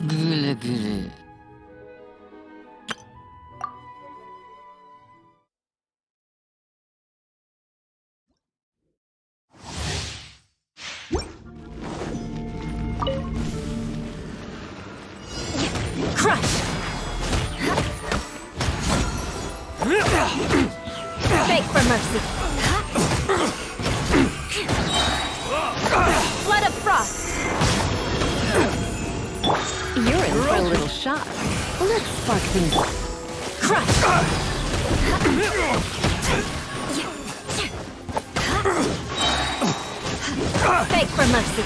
Güle güle. Crush! Beg for mercy. Flood of frost. You're in for a little shock. Let's spark things up. Crush! Beg for mercy.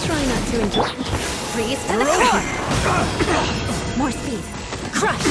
Try not to enjoy. Freeze to the core. More speed. Crush.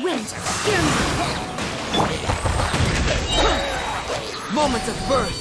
Wind, hear me! Moments of birth!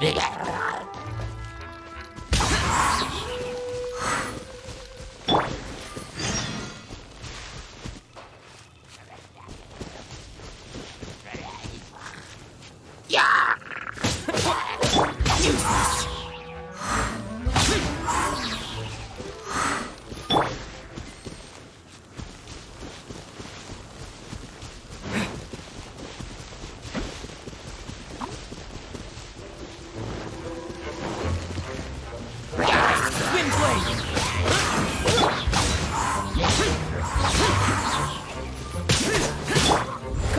Come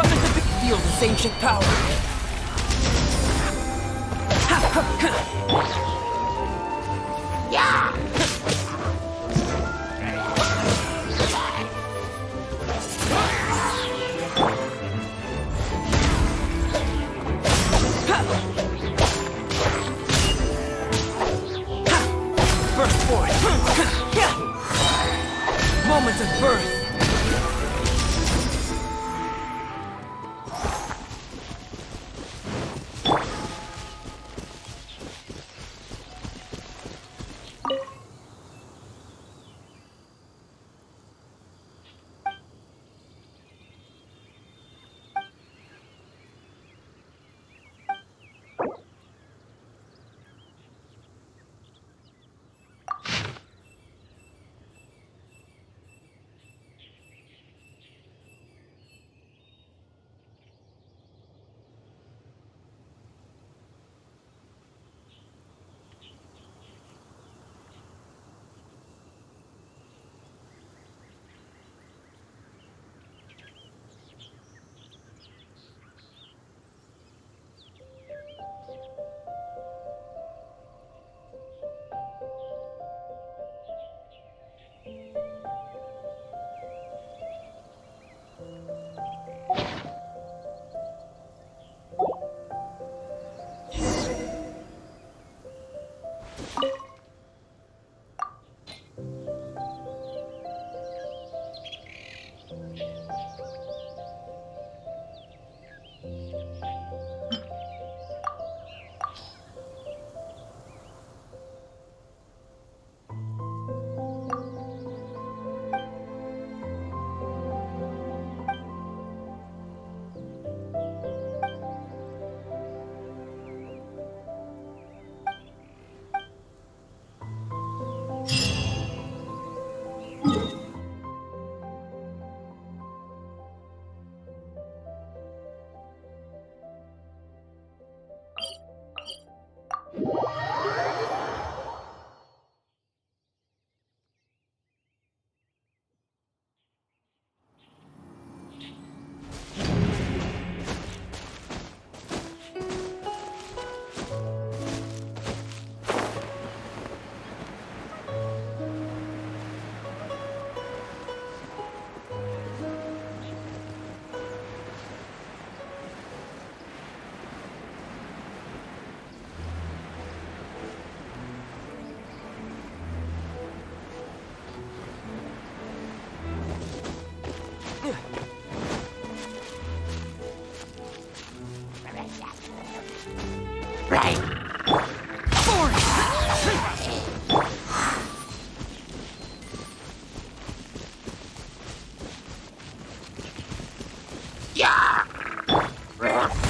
into the feel this ancient power. Burst forth. Moments of birth.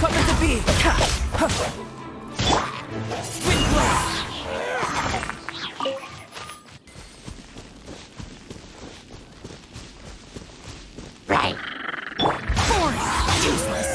Come to be. Wind blast. Useless.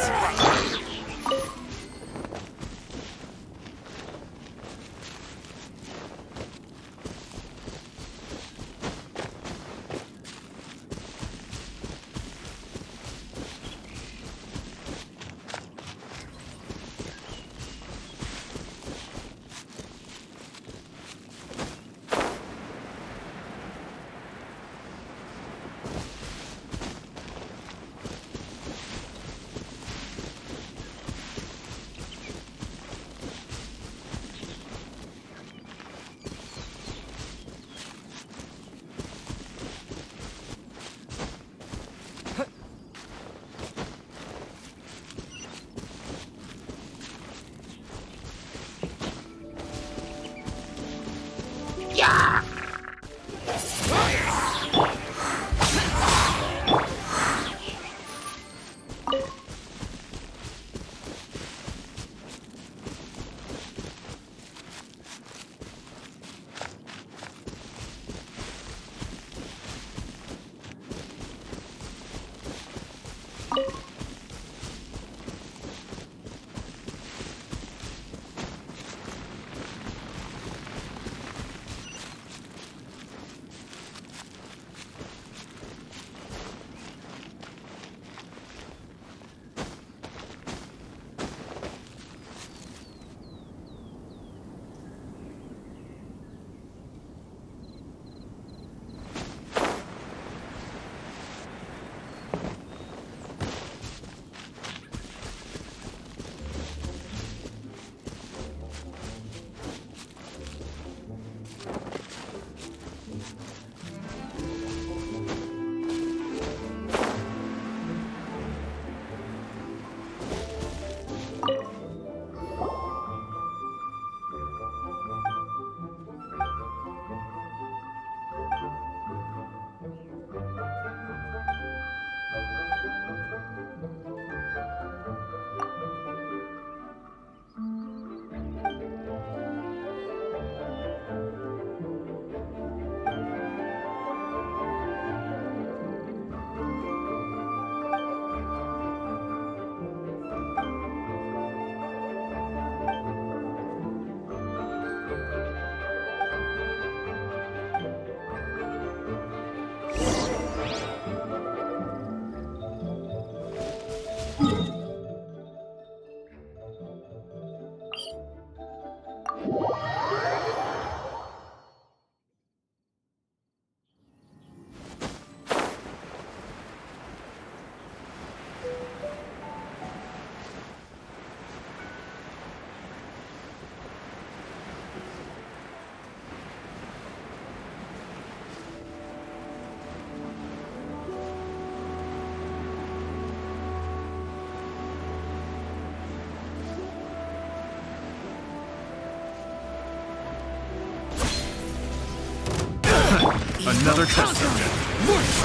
Another test subject.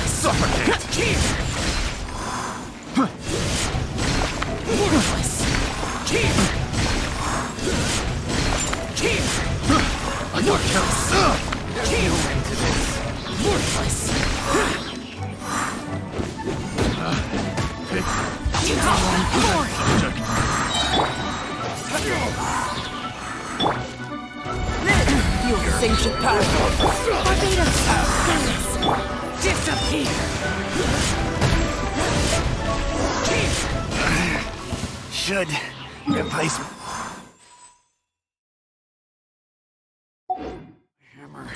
Suffocate! I got careless. There's no end to this. Pick. Feel this ancient power. Disappear! Should replace hammer.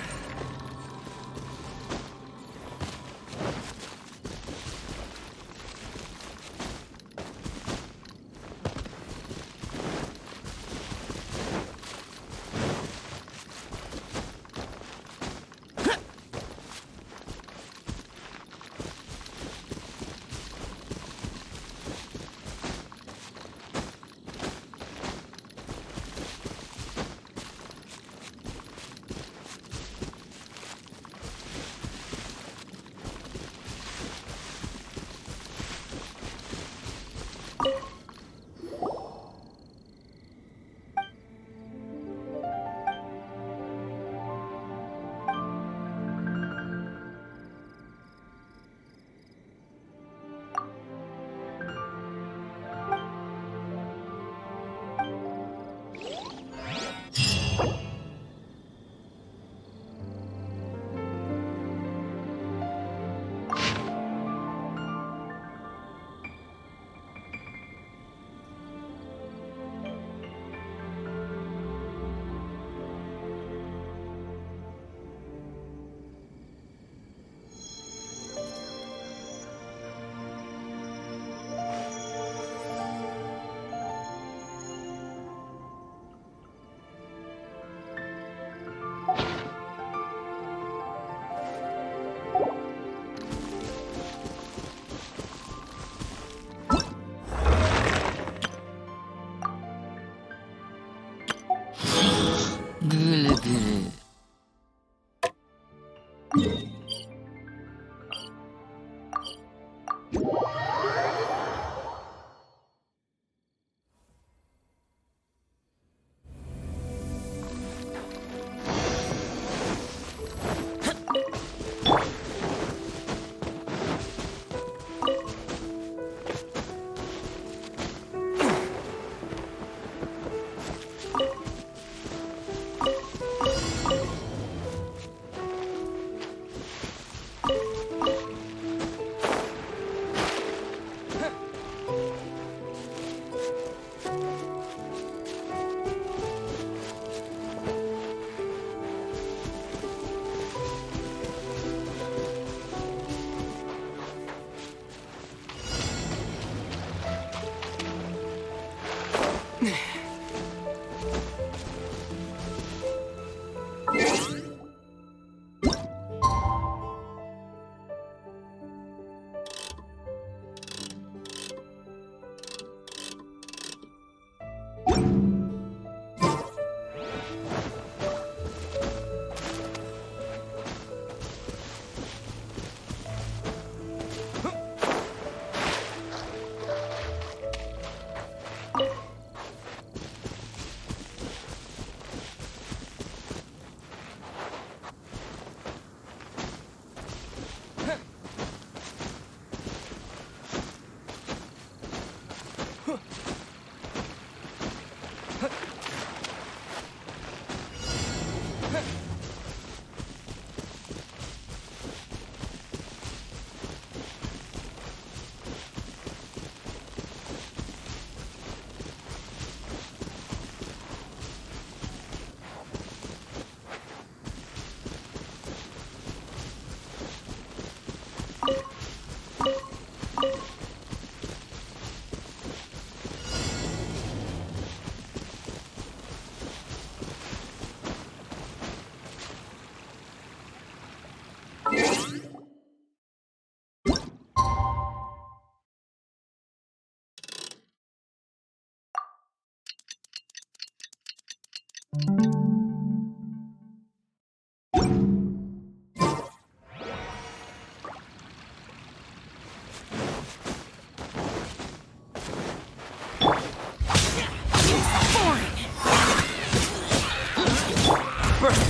Burst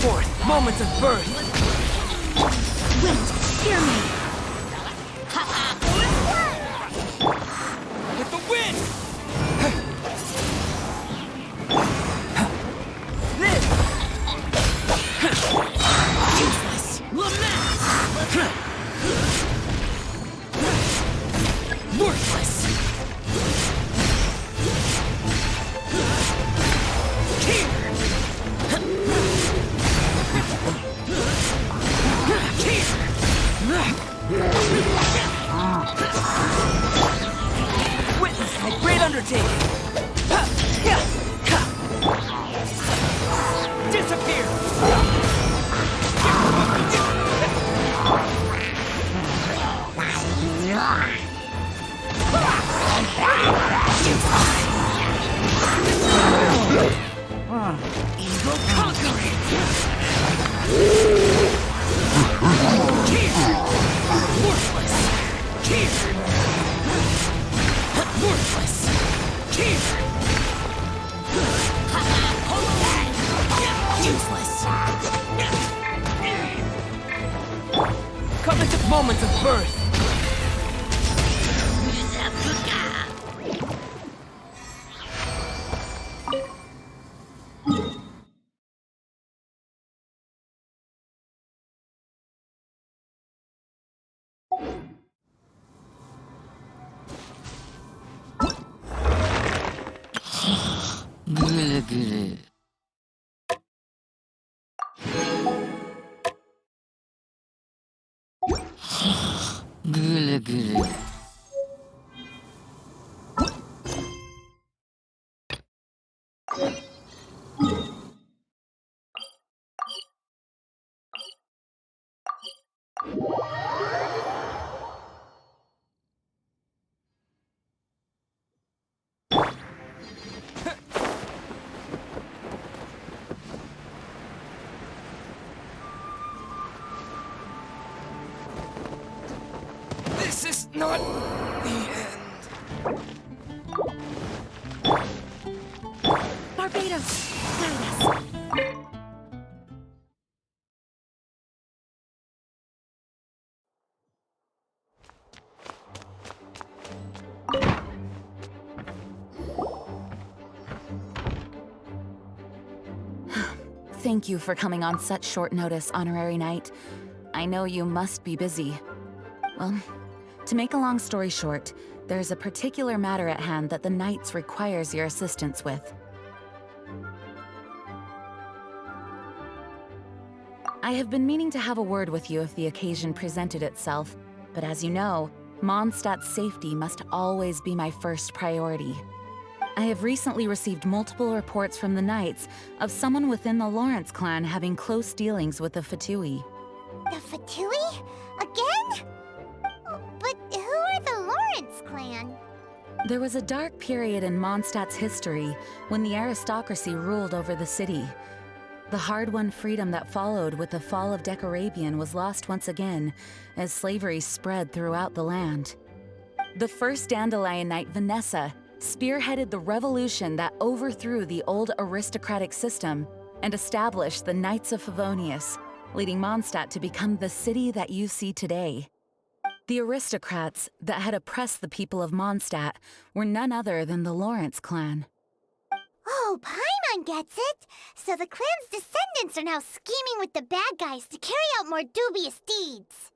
forth, moments of birth. Wind, hear me! With the wind! Live! Useless! Lament! Worthless! Witness my great undertaking! Disappear! Evil conquering! Worthless! Worthless! Useless! Coveted moments of birth! This is not the end. Barbados, guide us! Thank you for coming on such short notice, Honorary Knight. I know you must be busy. Well, to make a long story short, there's a particular matter at hand that the Knights requires your assistance with. I have been meaning to have a word with you if the occasion presented itself, but as you know, Mondstadt's safety must always be my first priority. I have recently received multiple reports from the Knights of someone within the Lawrence clan having close dealings with the Fatui. The Fatui? Again? But who are the Lawrence clan? There was a dark period in Mondstadt's history when the aristocracy ruled over the city. The hard-won freedom that followed with the fall of Decarabian was lost once again as slavery spread throughout the land. The first Dandelion Knight, Vanessa, spearheaded the revolution that overthrew the old aristocratic system and established the Knights of Favonius, leading Mondstadt to become the city that you see today. The aristocrats that had oppressed the people of Mondstadt were none other than the Lawrence clan. Oh, Paimon gets it! So the clan's descendants are now scheming with the bad guys to carry out more dubious deeds.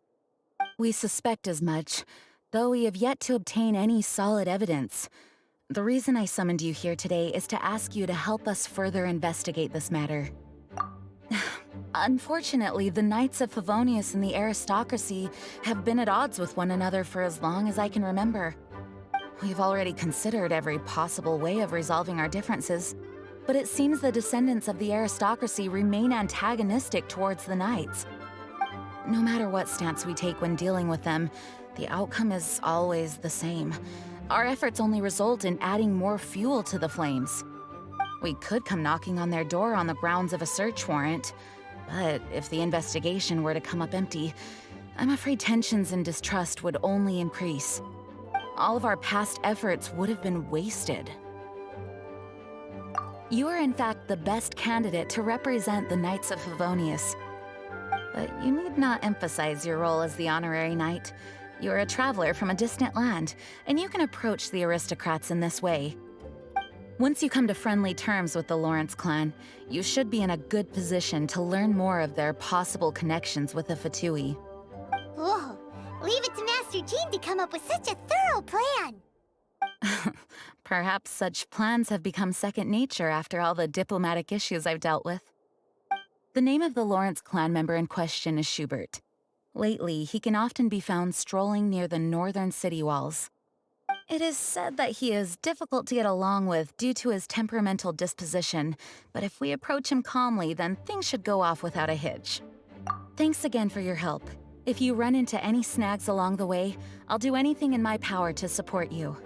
We suspect as much, though we have yet to obtain any solid evidence. The reason I summoned you here today is to ask you to help us further investigate this matter. Unfortunately, the Knights of Favonius and the aristocracy have been at odds with one another for as long as I can remember. We've already considered every possible way of resolving our differences, but it seems the descendants of the aristocracy remain antagonistic towards the Knights. No matter what stance we take when dealing with them, the outcome is always the same. Our efforts only result in adding more fuel to the flames. We could come knocking on their door on the grounds of a search warrant, but if the investigation were to come up empty, I'm afraid tensions and distrust would only increase. All of our past efforts would have been wasted. You are in fact the best candidate to represent the Knights of Favonius. But you need not emphasize your role as the honorary knight. You are a traveler from a distant land, and you can approach the aristocrats in this way. Once you come to friendly terms with the Lawrence clan, you should be in a good position to learn more of their possible connections with the Fatui. Whoa, leave it to Master Jean to come up with such a thorough plan. Perhaps such plans have become second nature after all the diplomatic issues I've dealt with. The name of the Lawrence clan member in question is Schubert. Lately, he can often be found strolling near the northern city walls. It is said that he is difficult to get along with due to his temperamental disposition, but if we approach him calmly, then things should go off without a hitch. Thanks again for your help. If you run into any snags along the way, I'll do anything in my power to support you.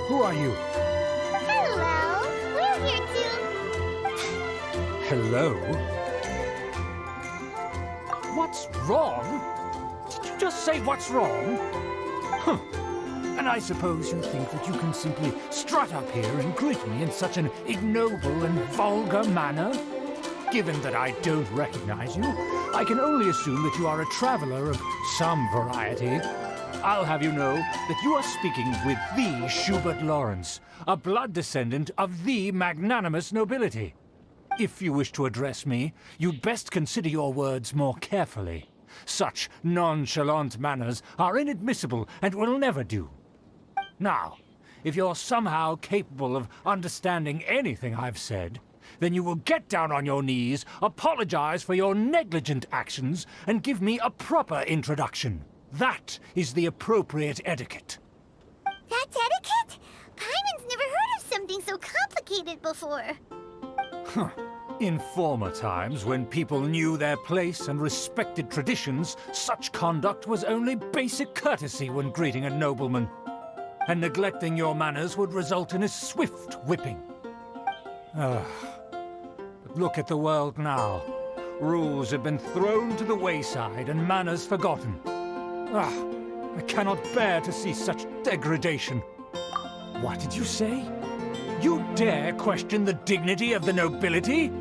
Who are you? Hello, we're here Hello? What's wrong? Did you just say what's wrong? Huh. And I suppose you think that you can simply strut up here and greet me in such an ignoble and vulgar manner? Given that I don't recognize you, I can only assume that you are a traveler of some variety. I'll have you know that you are speaking with the Schubert Lawrence, a blood descendant of the magnanimous nobility. If you wish to address me, you'd best consider your words more carefully. Such nonchalant manners are inadmissible and will never do. Now, if you're somehow capable of understanding anything I've said, then you will get down on your knees, apologize for your negligent actions, and give me a proper introduction. That is the appropriate etiquette. That's etiquette? Paimon's never heard of something so complicated before. In former times, when people knew their place and respected traditions, such conduct was only basic courtesy when greeting a nobleman. And neglecting your manners would result in a swift whipping. But look at the world now. Rules have been thrown to the wayside and manners forgotten. I cannot bear to see such degradation. What did you say? You dare question the dignity of the nobility?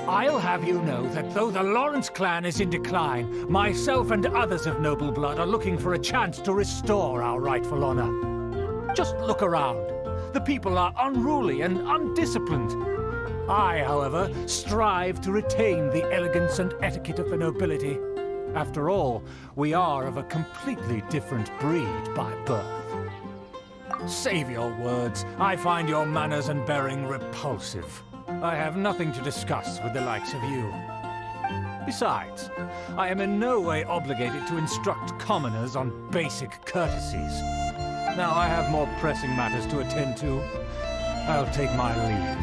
I'll have you know that though the Lawrence clan is in decline, myself and others of noble blood are looking for a chance to restore our rightful honor. Just look around. The people are unruly and undisciplined. I, however, strive to retain the elegance and etiquette of the nobility. After all, we are of a completely different breed by birth. Save your words. I find your manners and bearing repulsive. I have nothing to discuss with the likes of you. Besides, I am in no way obligated to instruct commoners on basic courtesies. Now I have more pressing matters to attend to. I'll take my leave.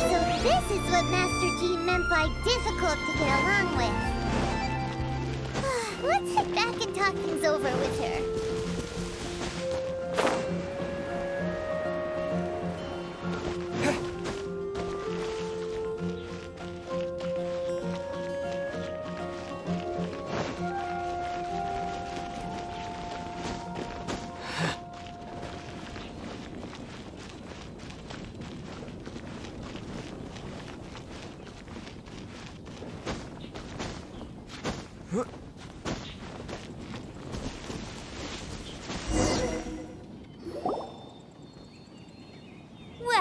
So this is what Master Jean meant by difficult to get along with. Let's head back and talk things over with her.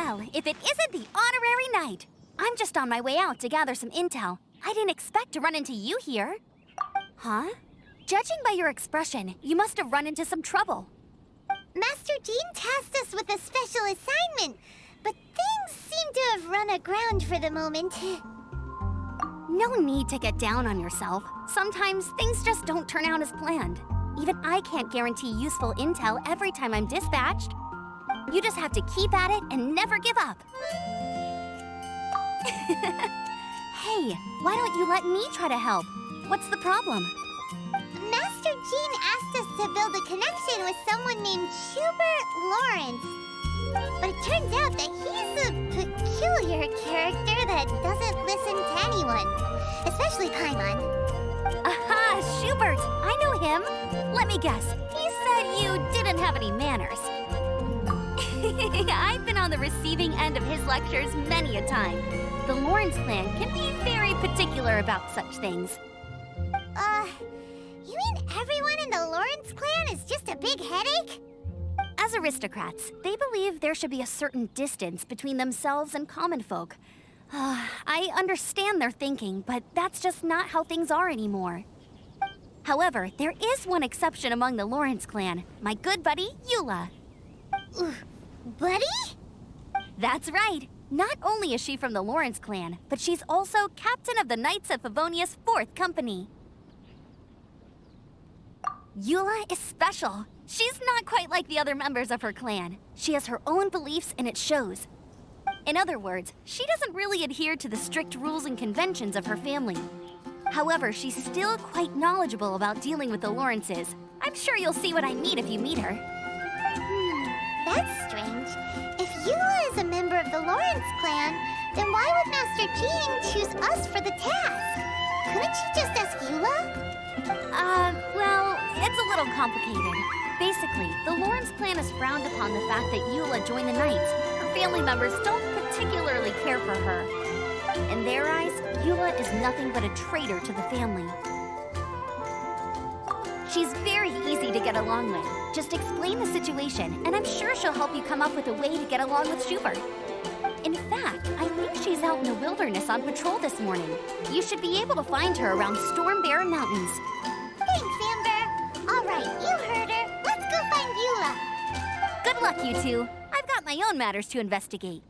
Well, if it isn't the honorary knight. I'm just on my way out to gather some intel. I didn't expect to run into you here. Huh? Judging by your expression, you must have run into some trouble. Master Jean tasked us with a special assignment, but things seem to have run aground for the moment. No need to get down on yourself. Sometimes things just don't turn out as planned. Even I can't guarantee useful intel every time I'm dispatched. You just have to keep at it and never give up. Hey, why don't you let me try to help? What's the problem? Master Jean asked us to build a connection with someone named Schubert Lawrence. But it turns out that he's a peculiar character that doesn't listen to anyone, especially Paimon. Aha, Schubert! I know him. Let me guess. He said you didn't have any manners. I've been on the receiving end of his lectures many a time. The Lawrence clan can be very particular about such things. You mean everyone in the Lawrence clan is just a big headache? As aristocrats, they believe there should be a certain distance between themselves and common folk. I understand their thinking, but that's just not how things are anymore. However, there is one exception among the Lawrence clan, my good buddy, Eula. Buddy? That's right. Not only is she from the Lawrence clan, but she's also captain of the Knights of Favonia's 4th Company. Eula is special. She's not quite like the other members of her clan. She has her own beliefs and it shows. In other words, she doesn't really adhere to the strict rules and conventions of her family. However, she's still quite knowledgeable about dealing with the Lawrences. I'm sure you'll see what I mean if you meet her. That's strange. If Eula is a member of the Lawrence clan, then why would Master Jean choose us for the task? Couldn't she just ask Eula? Well, it's a little complicated. Basically, the Lawrence clan has frowned upon the fact that Eula joined the Knights. Her family members don't particularly care for her. In their eyes, Eula is nothing but a traitor to the family. She's very easy to get along with. Just explain the situation, and I'm sure she'll help you come up with a way to get along with Schubert. In fact, I think she's out in the wilderness on patrol this morning. You should be able to find her around Storm Bear Mountains. Thanks, Amber. All right, you heard her. Let's go find Eula. Good luck, you two. I've got my own matters to investigate.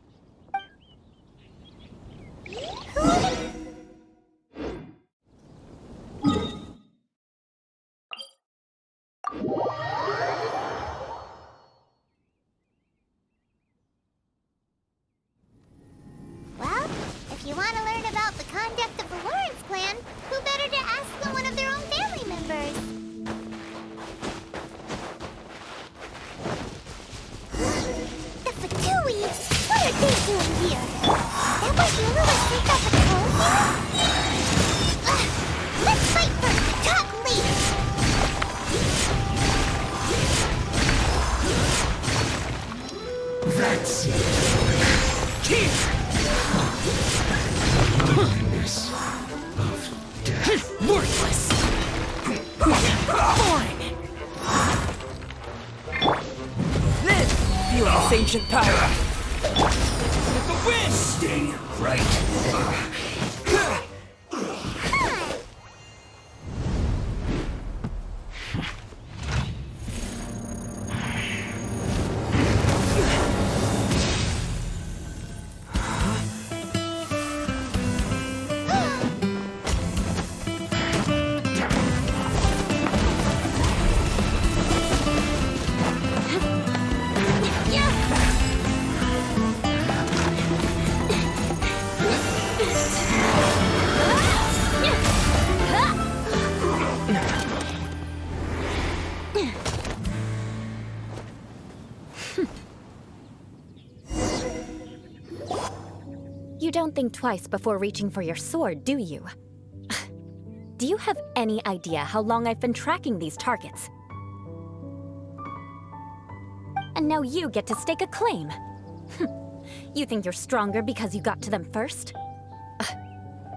Well, if you want to learn about the conduct of the Lawrence clan, who better to ask than one of their own family members? The Fatui? What are they doing here? Is that why Eula was sent off patrol here? Let's fight first and talk later! That's it. Here! Goodness of death. Worthless! Fine! Then, feel this ancient power! With the wind! Stay right there. You don't think twice before reaching for your sword, do you? Do you have any idea how long I've been tracking these targets? And now you get to stake a claim. You think you're stronger because you got to them first?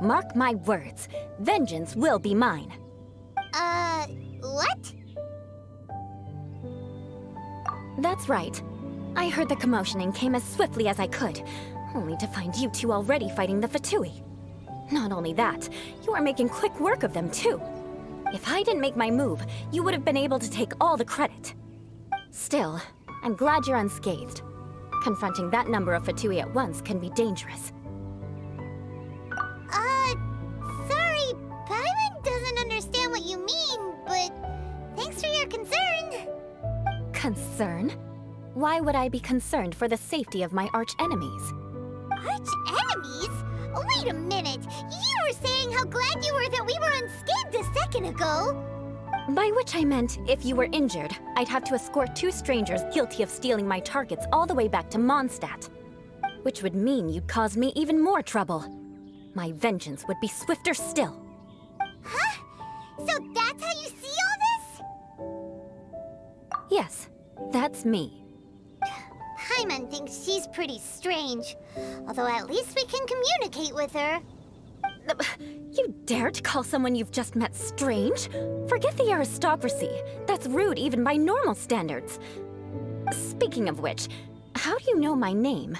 Mark my words, vengeance will be mine. What? That's right. I heard the commotion and came as swiftly as I could, only to find you two already fighting the Fatui. Not only that, you are making quick work of them too. If I didn't make my move, you would have been able to take all the credit. Still, I'm glad you're unscathed. Confronting that number of Fatui at once can be dangerous. Sorry, Paimon doesn't understand what you mean, but thanks for your concern. Concern? Why would I be concerned for the safety of my arch-enemies? Arch-enemies? Wait a minute! You were saying how glad you were that we were unscathed a second ago! By which I meant, if you were injured, I'd have to escort two strangers guilty of stealing my targets all the way back to Mondstadt. Which would mean you'd cause me even more trouble. My vengeance would be swifter still. Huh? So that's how you see all this? Yes, that's me. Paimon thinks she's pretty strange. Although at least we can communicate with her. You dare to call someone you've just met strange? Forget the aristocracy. That's rude even by normal standards. Speaking of which, how do you know my name?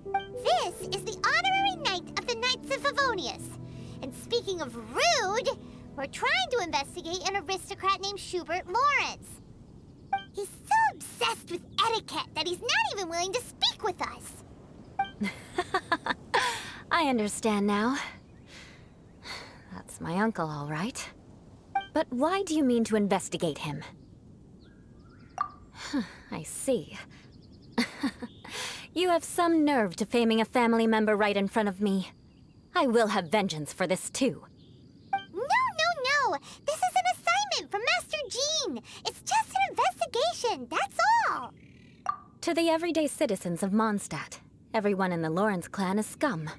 This is the honorary knight of the Knights of Favonius. And speaking of rude, we're trying to investigate an aristocrat named Schubert Lawrence. He's so obsessed with etiquette that he's not even willing to speak with us. I understand now. That's my uncle, all right. But why do you mean to investigate him? I see. You have some nerve defaming a family member right in front of me. I will have vengeance for this too. No! This is an assignment from Master Jean! It's just an investigation, that's all! To the everyday citizens of Mondstadt, everyone in the Lawrence clan is scum.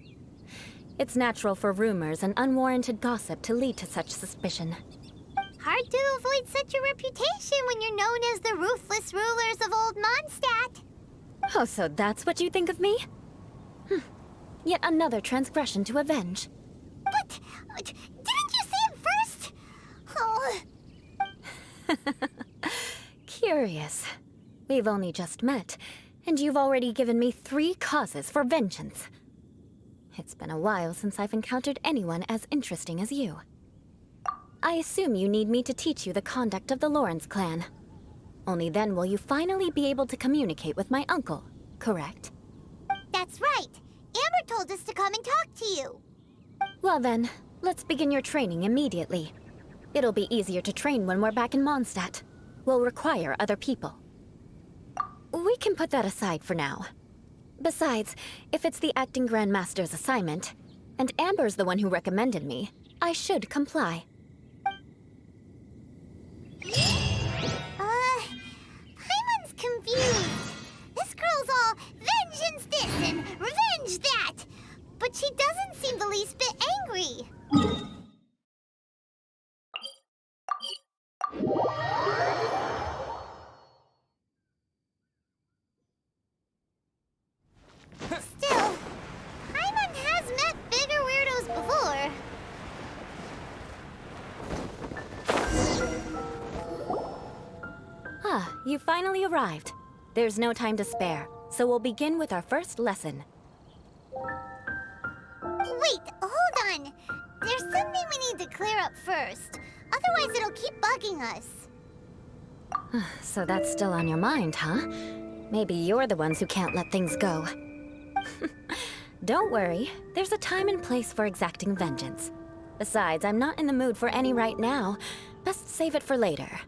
It's natural for rumors and unwarranted gossip to lead to such suspicion. Hard to avoid such a reputation when you're known as the ruthless rulers of Old Mondstadt. Oh, so that's what you think of me? Yet another transgression to avenge. But didn't you say it first? Oh. Curious. We've only just met, and you've already given me 3 causes for vengeance. It's been a while since I've encountered anyone as interesting as you. I assume you need me to teach you the conduct of the Lawrence clan. Only then will you finally be able to communicate with my uncle, correct? That's right. Amber told us to come and talk to you. Well then, let's begin your training immediately. It'll be easier to train when we're back in Mondstadt. We'll require other people. We can put that aside for now. Besides, if it's the acting Grandmaster's assignment, and Amber's the one who recommended me, I should comply. Paimon's confused. This girl's all vengeance this and revenge that. But she doesn't seem the least bit angry. Still, Paimon has met bigger weirdos before. Ah, you finally arrived. There's no time to spare, so we'll begin with our first lesson. Wait, hold on. There's something we need to clear up first. Otherwise, it'll keep bugging us. So that's still on your mind, huh? Maybe you're the ones who can't let things go. Don't worry, there's a time and place for exacting vengeance. Besides, I'm not in the mood for any right now. Best save it for later.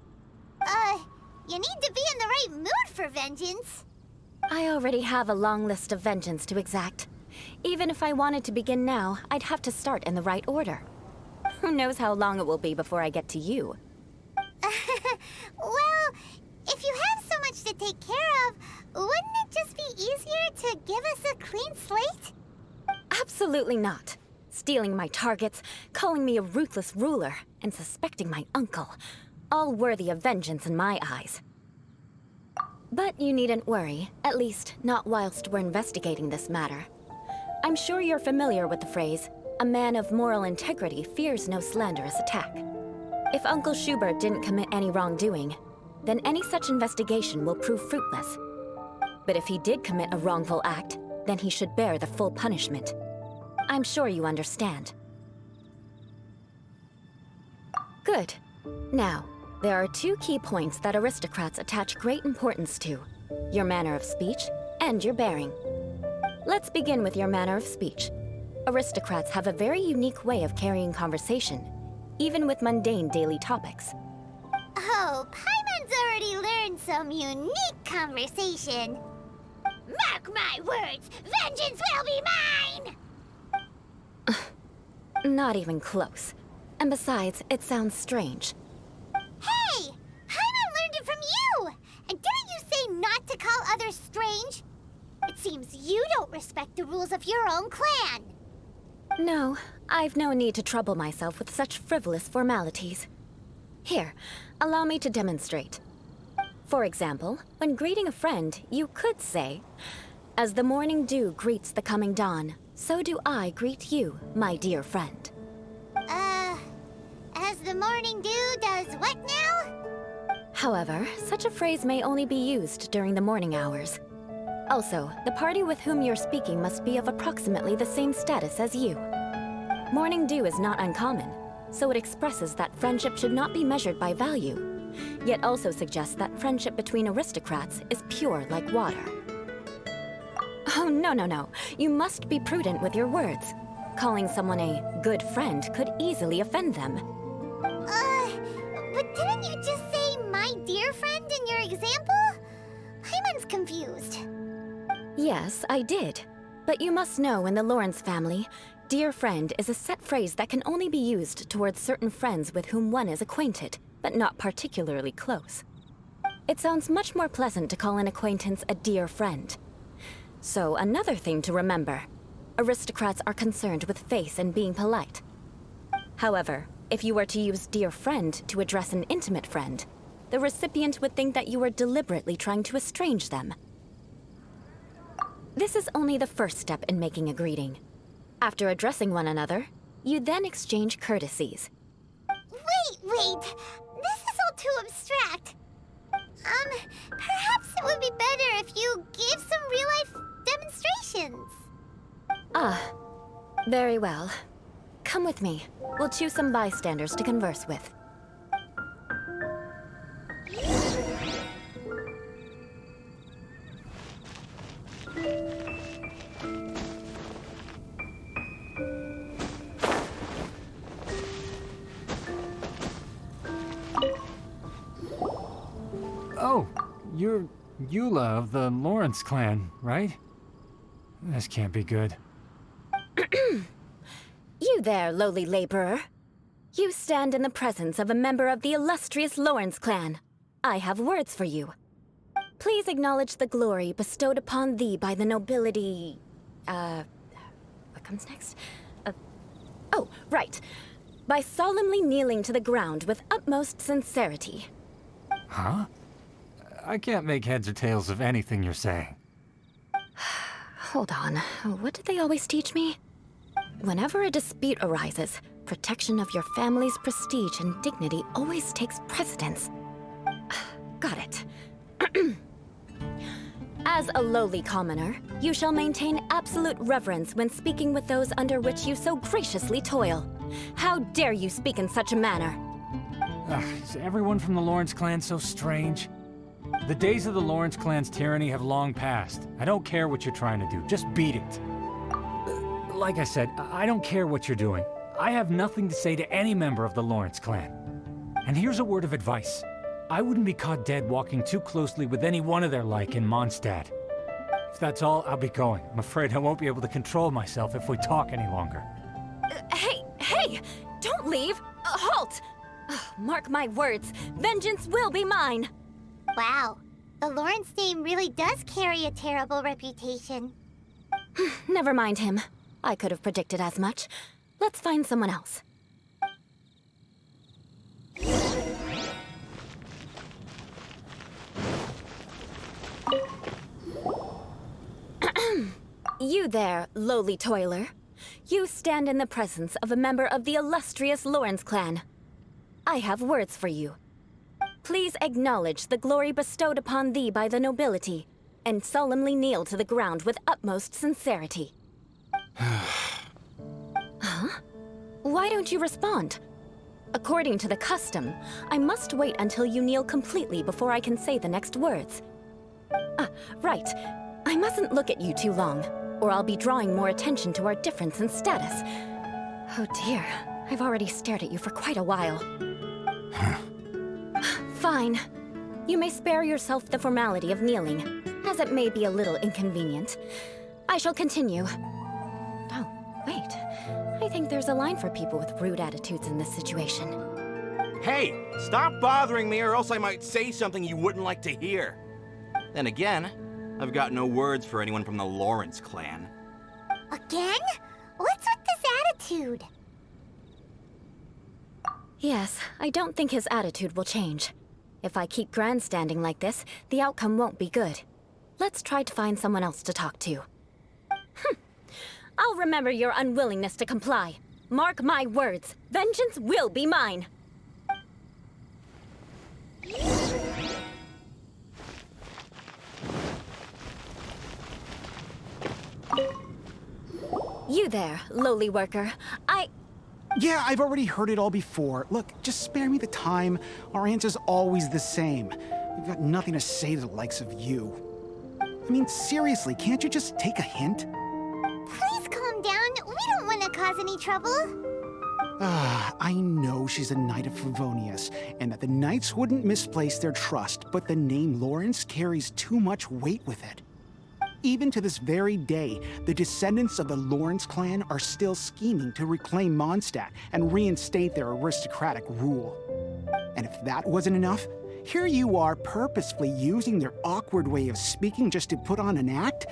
You need to be in the right mood for vengeance. I already have a long list of vengeance to exact. Even if I wanted to begin now, I'd have to start in the right order. Who knows how long it will be before I get to you? Well, if you have so much to take care of, wouldn't it just be easier to give us a clean slate? Absolutely not. Stealing my targets, calling me a ruthless ruler, and suspecting my uncle. All worthy of vengeance in my eyes. But you needn't worry, at least not whilst we're investigating this matter. I'm sure you're familiar with the phrase, a man of moral integrity fears no slanderous attack. If Uncle Schubert didn't commit any wrongdoing, then any such investigation will prove fruitless. But if he did commit a wrongful act, then he should bear the full punishment. I'm sure you understand. Good. Now, there are two key points that aristocrats attach great importance to: your manner of speech and your bearing. Let's begin with your manner of speech. Aristocrats have a very unique way of carrying conversation, even with mundane daily topics. Oh, Paimon's already learned some unique conversation. Mark my words, vengeance will be mine! Not even close. And besides, it sounds strange. Hey! Paimon learned it from you! And didn't you say not to call others strange? It seems you don't respect the rules of your own clan. No, I've no need to trouble myself with such frivolous formalities. Here, allow me to demonstrate. For example, when greeting a friend, you could say, "As the morning dew greets the coming dawn, so do I greet you, my dear friend." As the morning dew does what now? However, such a phrase may only be used during the morning hours. Also, the party with whom you're speaking must be of approximately the same status as you. Morning dew is not uncommon, so it expresses that friendship should not be measured by value, yet also suggests that friendship between aristocrats is pure like water. Oh, no. You must be prudent with your words. Calling someone a good friend could easily offend them. But didn't you just say my dear friend in your example? Paimon's confused. Yes, I did. But you must know in the Lawrence family, dear friend is a set phrase that can only be used towards certain friends with whom one is acquainted, but not particularly close. It sounds much more pleasant to call an acquaintance a dear friend. So another thing to remember, aristocrats are concerned with face and being polite. However, if you were to use dear friend to address an intimate friend, the recipient would think that you were deliberately trying to estrange them. This is only the first step in making a greeting. After addressing one another, you then exchange courtesies. Wait! This is all too abstract. Perhaps it would be better if you gave some real-life demonstrations. Ah, very well. Come with me. We'll choose some bystanders to converse with. Oh, you're Eula of the Lawrence clan, right? This can't be good. You there, lowly laborer. You stand in the presence of a member of the illustrious Lawrence clan. I have words for you. Please acknowledge the glory bestowed upon thee by the nobility... what comes next? Oh, right. By solemnly kneeling to the ground with utmost sincerity. Huh? I can't make heads or tails of anything you're saying. Hold on. What did they always teach me? Whenever a dispute arises, protection of your family's prestige and dignity always takes precedence. Got it. As a lowly commoner, you shall maintain absolute reverence when speaking with those under which you so graciously toil. How dare you speak in such a manner? Is everyone from the Lawrence clan so strange? The days of the Lawrence clan's tyranny have long passed. I don't care what you're trying to do, just beat it. Like I said, I don't care what you're doing. I have nothing to say to any member of the Lawrence clan. And here's a word of advice. I wouldn't be caught dead walking too closely with any one of their like in Mondstadt. If that's all, I'll be going. I'm afraid I won't be able to control myself if we talk any longer. Hey! Don't leave! Halt! Mark my words, vengeance will be mine! Wow, the Lawrence name really does carry a terrible reputation. Never mind him. I could have predicted as much. Let's find someone else. You there, lowly toiler. You stand in the presence of a member of the illustrious Lawrence clan. I have words for you. Please acknowledge the glory bestowed upon thee by the nobility. and solemnly kneel to the ground with utmost sincerity. Huh? Why don't you respond? According to the custom, I must wait until you kneel completely before I can say the next words. Right. I mustn't look at you too long, or I'll be drawing more attention to our difference in status. Oh dear, I've already stared at you for quite a while. Fine. You may spare yourself the formality of kneeling, as it may be a little inconvenient. I shall continue. Oh, wait. I think there's a line for people with rude attitudes in this situation. Hey, stop bothering me or else I might say something you wouldn't like to hear. Then again, I've got no words for anyone from the Lawrence clan. Again? What's with this attitude? Yes, I don't think his attitude will change. If I keep grandstanding like this, the outcome won't be good. Let's try to find someone else to talk to. I'll remember your unwillingness to comply. Mark my words, vengeance will be mine. You there, lowly worker. Yeah, I've already heard it all before. Look, just spare me the time. Our answer's always the same. We've got nothing to say to the likes of you. I mean, seriously, can't you just take a hint? Please calm down. We don't want to cause any trouble. I know she's a Knight of Favonius, and that the Knights wouldn't misplace their trust, but the name Lawrence carries too much weight with it. Even to this very day, the descendants of the Lawrence clan are still scheming to reclaim Mondstadt and reinstate their aristocratic rule. And if that wasn't enough, here you are purposefully using their awkward way of speaking just to put on an act?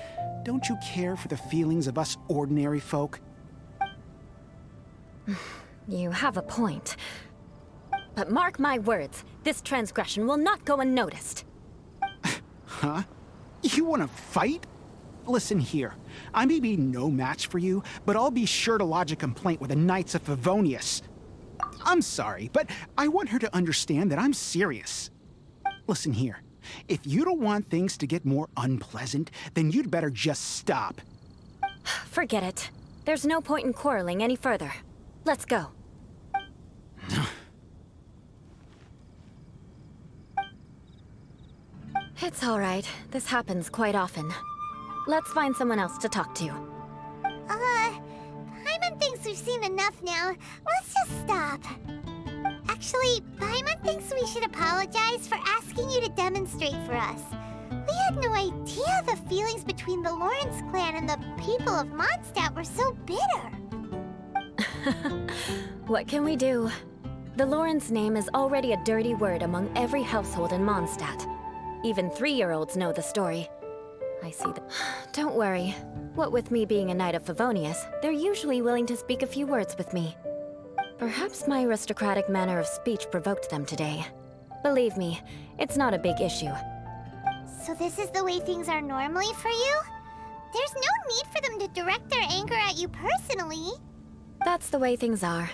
Don't you care for the feelings of us ordinary folk? You have a point. But mark my words, this transgression will not go unnoticed. Huh? You want to fight? Listen here, I may be no match for you, but I'll be sure to lodge a complaint with the Knights of Favonius. I'm sorry, but I want her to understand that I'm serious. Listen here, if you don't want things to get more unpleasant, then you'd better just stop. Forget it. There's no point in quarreling any further. Let's go. It's all right. This happens quite often. Let's find someone else to talk to. Paimon thinks we've seen enough now. Let's just stop. Actually, Paimon thinks we should apologize for asking you to demonstrate for us. We had no idea the feelings between the Lawrence clan and the people of Mondstadt were so bitter. What can we do? The Lawrence name is already a dirty word among every household in Mondstadt. Even 3-year-olds know the story. I see that. Don't worry. What with me being a Knight of Favonius, they're usually willing to speak a few words with me. Perhaps my aristocratic manner of speech provoked them today. Believe me, it's not a big issue. So this is the way things are normally for you? There's no need for them to direct their anger at you personally. That's the way things are.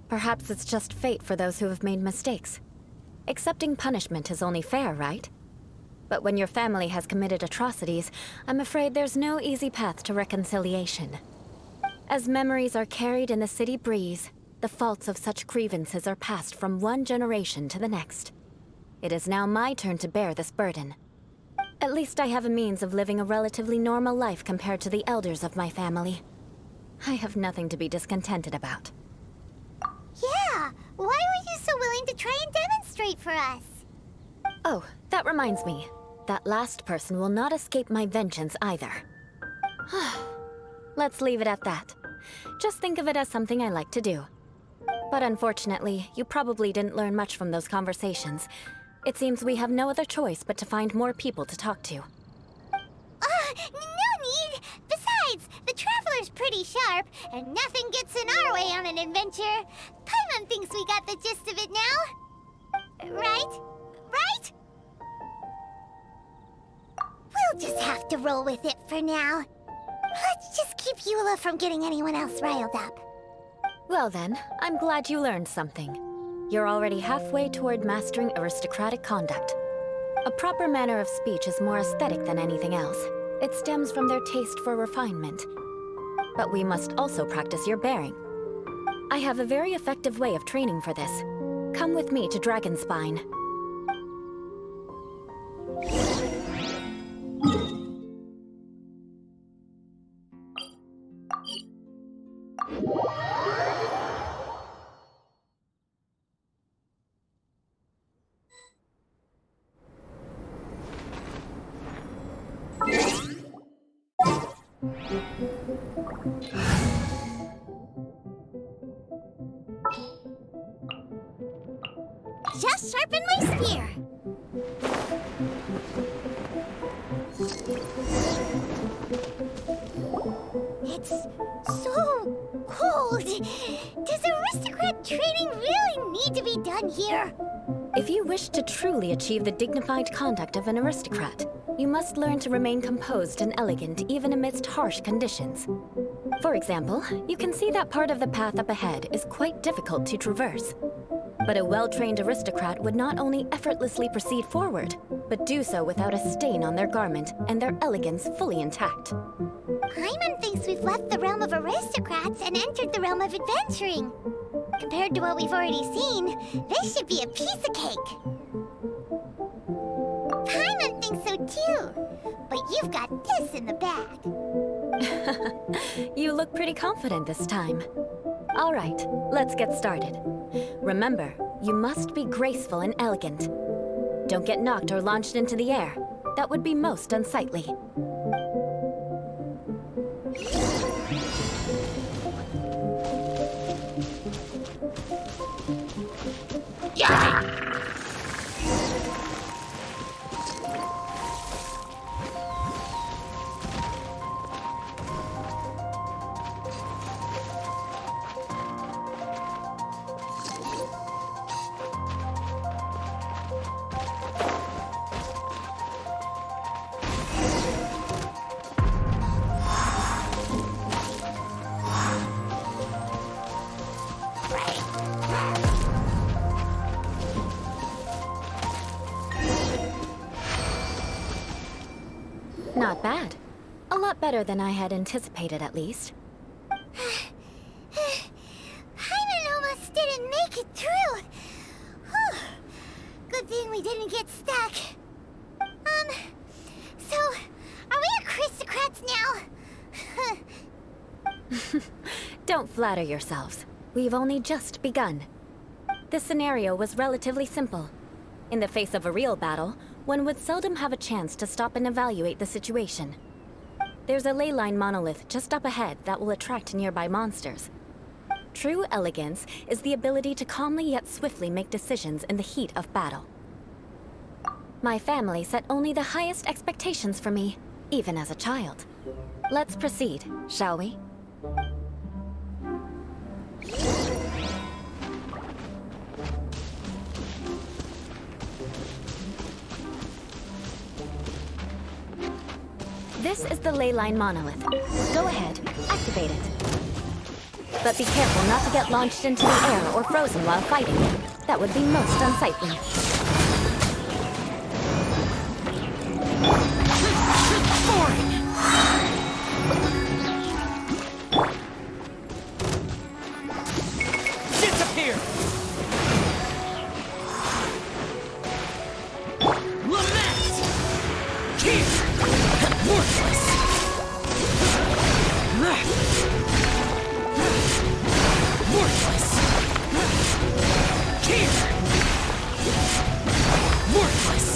Perhaps it's just fate for those who have made mistakes. Accepting punishment is only fair, right? But when your family has committed atrocities, I'm afraid there's no easy path to reconciliation. As memories are carried in the city breeze, the faults of such grievances are passed from one generation to the next. It is now my turn to bear this burden. At least I have a means of living a relatively normal life compared to the elders of my family. I have nothing to be discontented about. Yeah, why were you so willing to try and demonstrate for us? Oh, that reminds me. That last person will not escape my vengeance either. Let's leave it at that. Just think of it as something I like to do. But unfortunately, you probably didn't learn much from those conversations. It seems we have no other choice but to find more people to talk to. No need! Besides, the Traveler's pretty sharp, and nothing gets in our way on an adventure. Paimon thinks we got the gist of it now. Right? Right? We'll just have to roll with it for now. Let's just keep Eula from getting anyone else riled up. Well then, I'm glad you learned something. You're already halfway toward mastering aristocratic conduct. A proper manner of speech is more aesthetic than anything else. It stems from their taste for refinement. But we must also practice your bearing. I have a very effective way of training for this. Come with me to Dragonspine. Just sharpen my spear. It's so cold. Does aristocrat training really need to be done here? If you wish to truly achieve the dignified conduct of an aristocrat, you must learn to remain composed and elegant even amidst harsh conditions. For example, you can see that part of the path up ahead is quite difficult to traverse. But a well-trained aristocrat would not only effortlessly proceed forward, but do so without a stain on their garment and their elegance fully intact. Paimon thinks we've left the realm of aristocrats and entered the realm of adventuring. Compared to what we've already seen, this should be a piece of cake. Paimon thinks so too, but you've got this in the bag. You look pretty confident this time. All right, let's get started. Remember, you must be graceful and elegant. Don't get knocked or launched into the air. That would be most unsightly. Not bad. A lot better than I had anticipated, at least. Paimon almost didn't make it through. Whew. Good thing we didn't get stuck. So, are we aristocrats now? Don't flatter yourselves. We've only just begun. This scenario was relatively simple. In the face of a real battle, one would seldom have a chance to stop and evaluate the situation. There's a ley line monolith just up ahead that will attract nearby monsters. True elegance is the ability to calmly yet swiftly make decisions in the heat of battle. My family set only the highest expectations for me, even as a child. Let's proceed, shall we? This is the ley line monolith. Go ahead, activate it. But be careful not to get launched into the air or frozen while fighting. That would be most unsightly. Disappear! Lament! Here! Worthless! Worthless! Here! Worthless!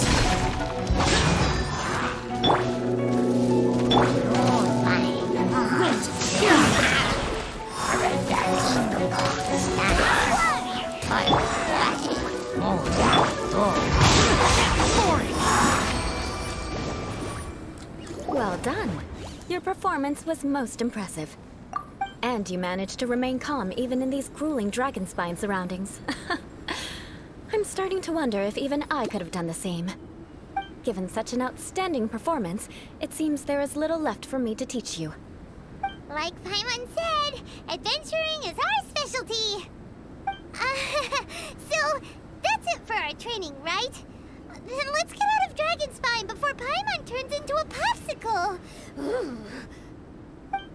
Well done. Your performance was most impressive. And you managed to remain calm even in these grueling Dragonspine surroundings. I'm starting to wonder if even I could have done the same. Given such an outstanding performance, it seems there is little left for me to teach you. Like Paimon said, adventuring is our specialty. So, that's it for our training, right? Then let's get out of of dragon spine before Paimon turns into a popsicle. Ooh.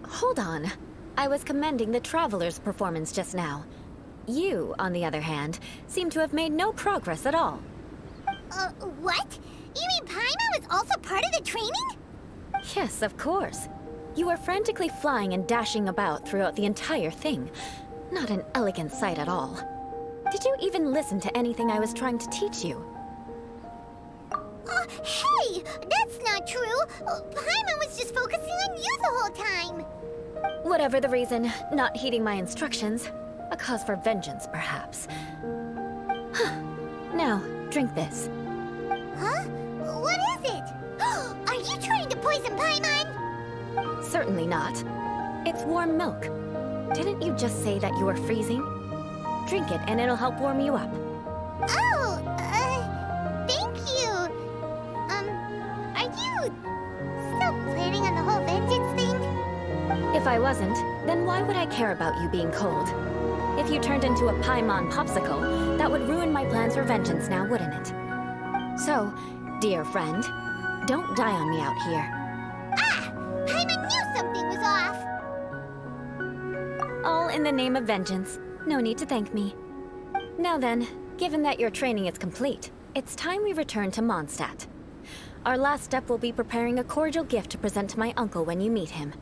Hold on. I was commending the Traveler's performance just now. You, on the other hand, seem to have made no progress at all. What? You mean Paimon was also part of the training? Yes, of course. You were frantically flying and dashing about throughout the entire thing. Not an elegant sight at all. Did you even listen to anything I was trying to teach you? Hey! That's not true! Paimon was just focusing on you the whole time! Whatever the reason, not heeding my instructions. A cause for vengeance, perhaps. Now, drink this. Huh? What is it? Are you trying to poison Paimon? Certainly not. It's warm milk. Didn't you just say that you were freezing? Drink it and it'll help warm you up. Oh, thank you. Are you still planning on the whole vengeance thing? If I wasn't, then why would I care about you being cold? If you turned into a Paimon popsicle, that would ruin my plans for vengeance now, wouldn't it? So, dear friend, don't die on me out here. Ah! Paimon knew something was off! All in the name of vengeance. No need to thank me. Now then, given that your training is complete, it's time we return to Mondstadt. Our last step will be preparing a cordial gift to present to my uncle when you meet him.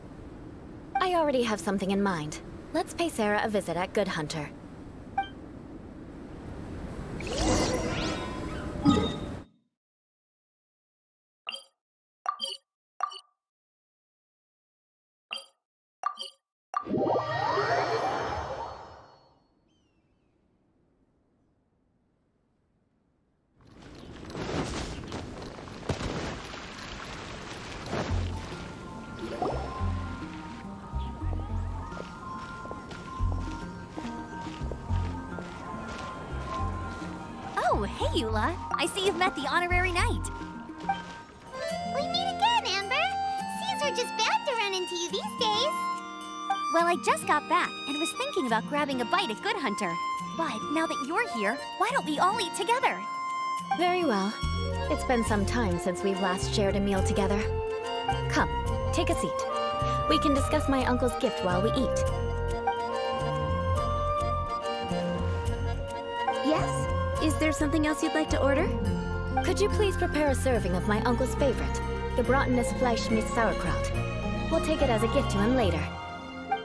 I already have something in mind. Let's pay Sarah a visit at Good Hunter. Oh, hey, Eula. I see you've met the honorary knight. We meet again, Amber. Caesar just bound to run into you these days. Well, I just got back and was thinking about grabbing a bite at Good Hunter. But now that you're here, why don't we all eat together? Very well. It's been some time since we've last shared a meal together. Come, take a seat. We can discuss my uncle's gift while we eat. Yes? Is there something else you'd like to order? Could you please prepare a serving of my uncle's favorite, gebratenes Fleisch mit Sauerkraut? We'll take it as a gift to him later.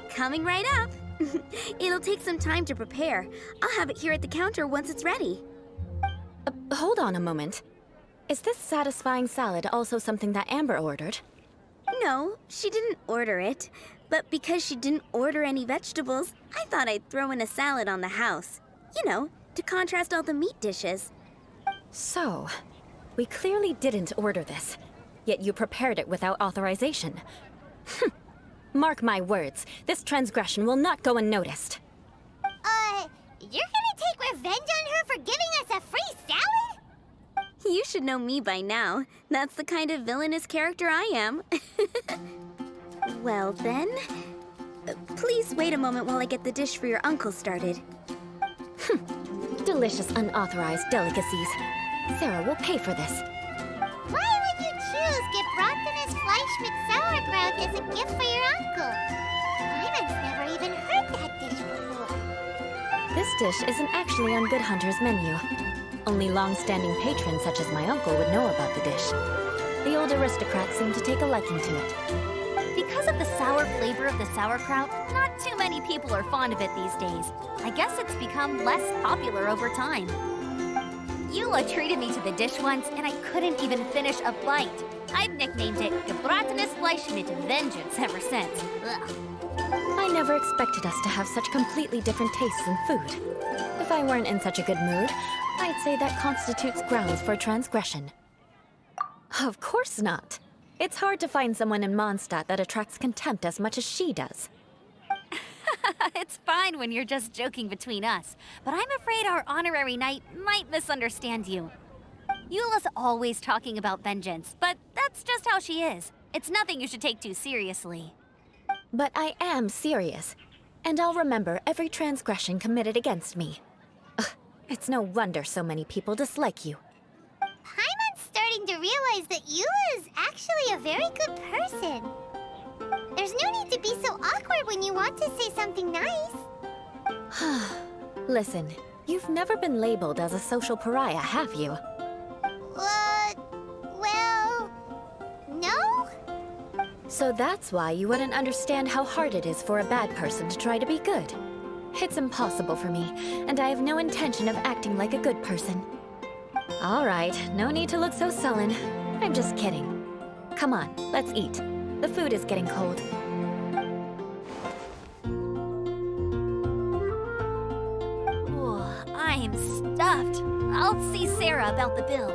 Coming right up. It'll take some time to prepare. I'll have it here at the counter once it's ready. Hold on a moment. Is this satisfying salad also something that Amber ordered? No, she didn't order it. But because she didn't order any vegetables, I thought I'd throw in a salad on the house. You know, to contrast all the meat dishes. So, we clearly didn't order this, yet you prepared it without authorization. Mark my words, this transgression will not go unnoticed. You're gonna take revenge on her for giving us a free salad? You should know me by now. That's the kind of villainous character I am. Well then, please wait a moment while I get the dish for your uncle started. Delicious unauthorized delicacies. Sarah will pay for this. Why would you choose gebratenes Fleisch mit Sauerkraut as a gift for your uncle? Paimon's never even heard that dish before. This dish isn't actually on Good Hunter's menu. Only long-standing patrons such as my uncle would know about the dish. The old aristocrats seem to take a liking to it. Because of the sour flavor of the sauerkraut, not too many people are fond of it these days. I guess it's become less popular over time. Eula treated me to the dish once, and I couldn't even finish a bite. I've nicknamed it gebratenes Fleisch mit Vengeance ever since. Ugh. I never expected us to have such completely different tastes in food. If I weren't in such a good mood, I'd say that constitutes grounds for transgression. Of course not. It's hard to find someone in Mondstadt that attracts contempt as much as she does. It's fine when you're just joking between us, but I'm afraid our honorary knight might misunderstand you. Eula's always talking about vengeance, but that's just how she is. It's nothing you should take too seriously. But I am serious, and I'll remember every transgression committed against me. Ugh, it's no wonder so many people dislike you. Paimon's starting begin to realize that Eula is actually a very good person. There's no need to be so awkward when you want to say something nice. Listen, you've never been labeled as a social pariah, have you? Well, no? So that's why you wouldn't understand how hard it is for a bad person to try to be good. It's impossible for me, and I have no intention of acting like a good person. All right, no need to look so sullen. I'm just kidding. Come on, let's eat. The food is getting cold. Ooh, I am stuffed. I'll see Sarah about the bill.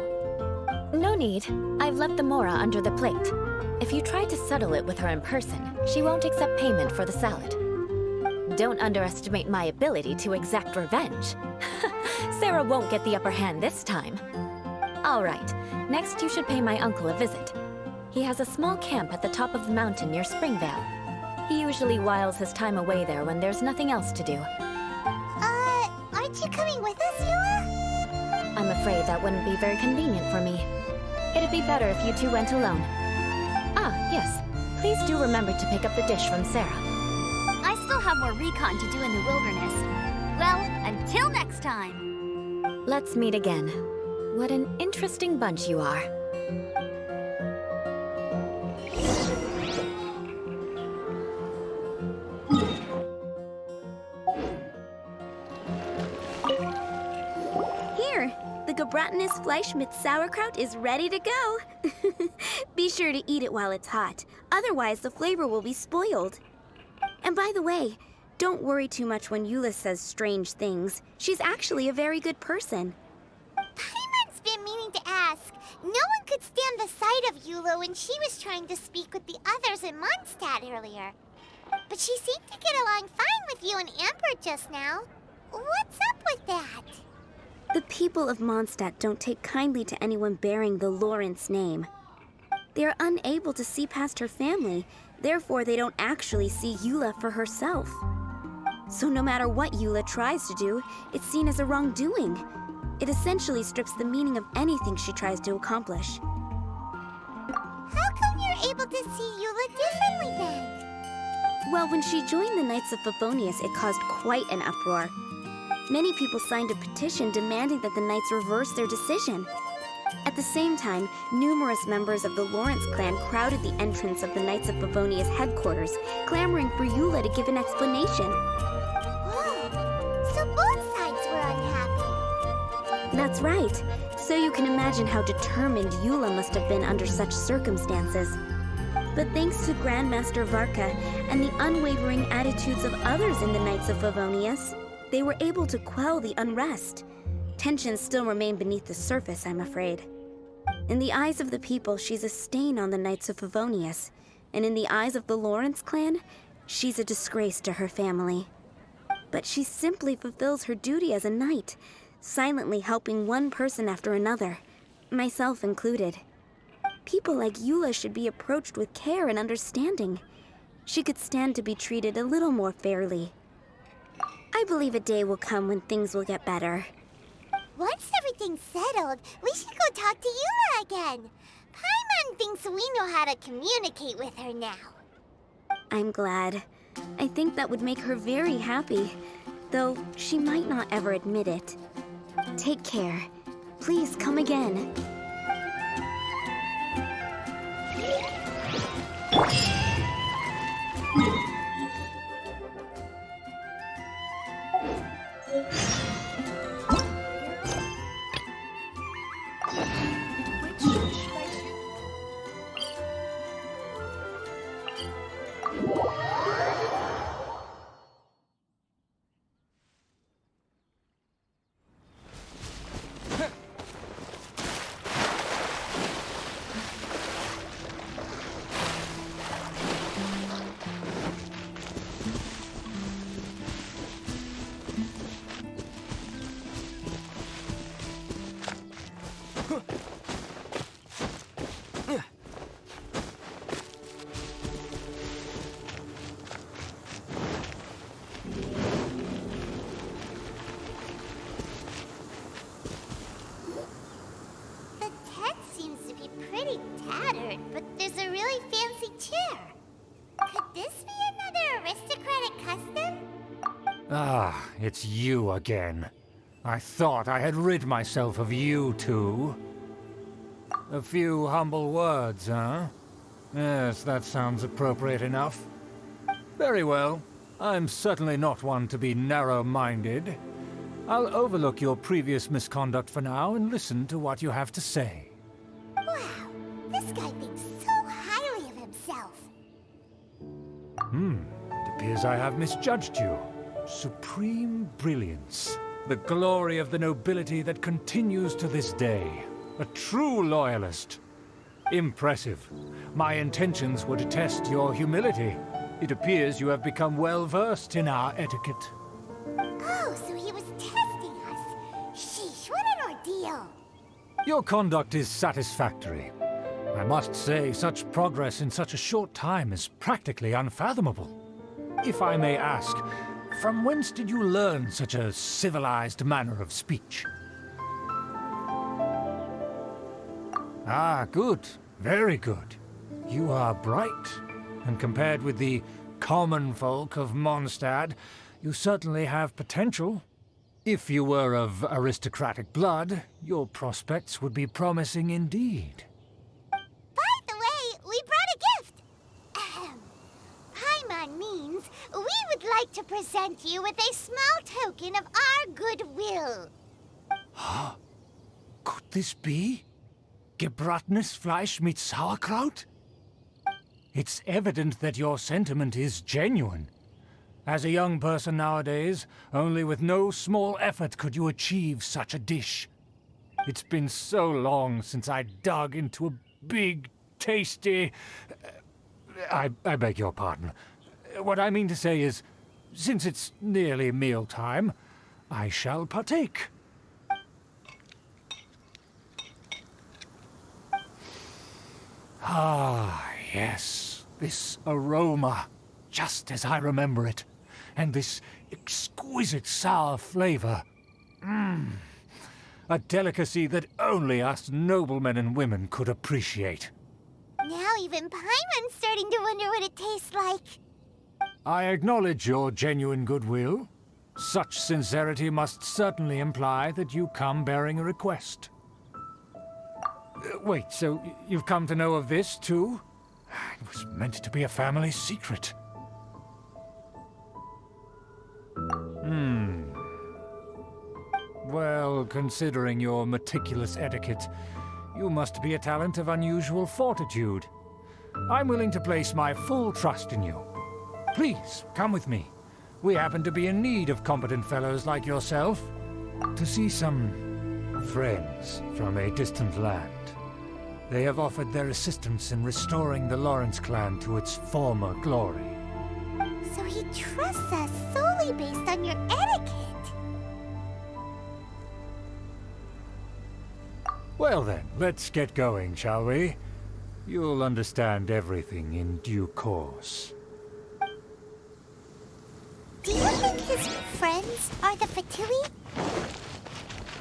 No need. I've left the mora under the plate. If you try to settle it with her in person, she won't accept payment for the salad. Don't underestimate my ability to exact revenge. Sarah won't get the upper hand this time. All right, next you should pay my uncle a visit. He has a small camp at the top of the mountain near Springvale. He usually whiles his time away there when there's nothing else to do. Aren't you coming with us, Eula? I'm afraid that wouldn't be very convenient for me. It'd be better if you two went alone. Ah, yes. Please do remember to pick up the dish from Sarah. I still have more recon to do in the wilderness. Well, until next time. Let's meet again. What an interesting bunch you are. Here, the Gebratinus Fleischmitz sauerkraut is ready to go. Be sure to eat it while it's hot, otherwise the flavor will be spoiled. And by the way, don't worry too much when Eula says strange things. She's actually a very good person. Paimon's been meaning to ask. No one could stand the sight of Eula when she was trying to speak with the others in Mondstadt earlier. But she seemed to get along fine with you and Amber just now. What's up with that? The people of Mondstadt don't take kindly to anyone bearing the Lawrence name. They are unable to see past her family, therefore they don't actually see Eula for herself. So no matter what Eula tries to do, it's seen as a wrongdoing. It essentially strips the meaning of anything she tries to accomplish. How come you're able to see Eula differently then? Well, when she joined the Knights of Favonius, it caused quite an uproar. Many people signed a petition demanding that the Knights reverse their decision. At the same time, numerous members of the Lawrence clan crowded the entrance of the Knights of Favonius headquarters, clamoring for Eula to give an explanation. Whoa, so both sides were unhappy. That's right. So you can imagine how determined Eula must have been under such circumstances. But thanks to Grandmaster Varka and the unwavering attitudes of others in the Knights of Favonius, they were able to quell the unrest. Tensions still remain beneath the surface, I'm afraid. In the eyes of the people, she's a stain on the Knights of Favonius. And in the eyes of the Lawrence clan, she's a disgrace to her family. But she simply fulfills her duty as a knight, silently helping one person after another, myself included. People like Eula should be approached with care and understanding. She could stand to be treated a little more fairly. I believe a day will come when things will get better. Once everything's settled, we should go talk to Eula again. Paimon thinks we know how to communicate with her now. I'm glad. I think that would make her very happy, though she might not ever admit it. Take care. Please come again. Ah, it's you again. I thought I had rid myself of you two. A few humble words, huh? Yes, that sounds appropriate enough. Very well. I'm certainly not one to be narrow-minded. I'll overlook your previous misconduct for now and listen to what you have to say. Wow, this guy thinks so highly of himself. It appears I have misjudged you. Supreme brilliance. The glory of the nobility that continues to this day. A true loyalist. Impressive. My intentions were to test your humility. It appears you have become well-versed in our etiquette. Oh, so he was testing us. Sheesh, what an ordeal. Your conduct is satisfactory. I must say, such progress in such a short time is practically unfathomable. If I may ask, from whence did you learn such a civilized manner of speech? Ah, good. Very good. You are bright, and compared with the common folk of Mondstadt, you certainly have potential. If you were of aristocratic blood, your prospects would be promising indeed. By the way, we brought a gift. Ahem. Paimon means we would like to present you with a small token of our goodwill. Could this be? Gebratnes Fleisch mit Sauerkraut? It's evident that your sentiment is genuine. As a young person nowadays, only with no small effort could you achieve such a dish. It's been so long since I dug into a big, tasty... I beg your pardon. What I mean to say is, since it's nearly mealtime, I shall partake. Ah, yes, this aroma, just as I remember it, and this exquisite sour flavor. A delicacy that only us noblemen and women could appreciate. Now even Paimon's starting to wonder what it tastes like. I acknowledge your genuine goodwill. Such sincerity must certainly imply that you come bearing a request. Wait, so you've come to know of this, too? It was meant to be a family secret. Well, considering your meticulous etiquette, you must be a talent of unusual fortitude. I'm willing to place my full trust in you. Please, come with me. We happen to be in need of competent fellows like yourself. To see some friends from a distant land. They have offered their assistance in restoring the Lawrence clan to its former glory. So he trusts us solely based on your etiquette. Well then, let's get going, shall we? You'll understand everything in due course. Do you think his friends are the Fatui?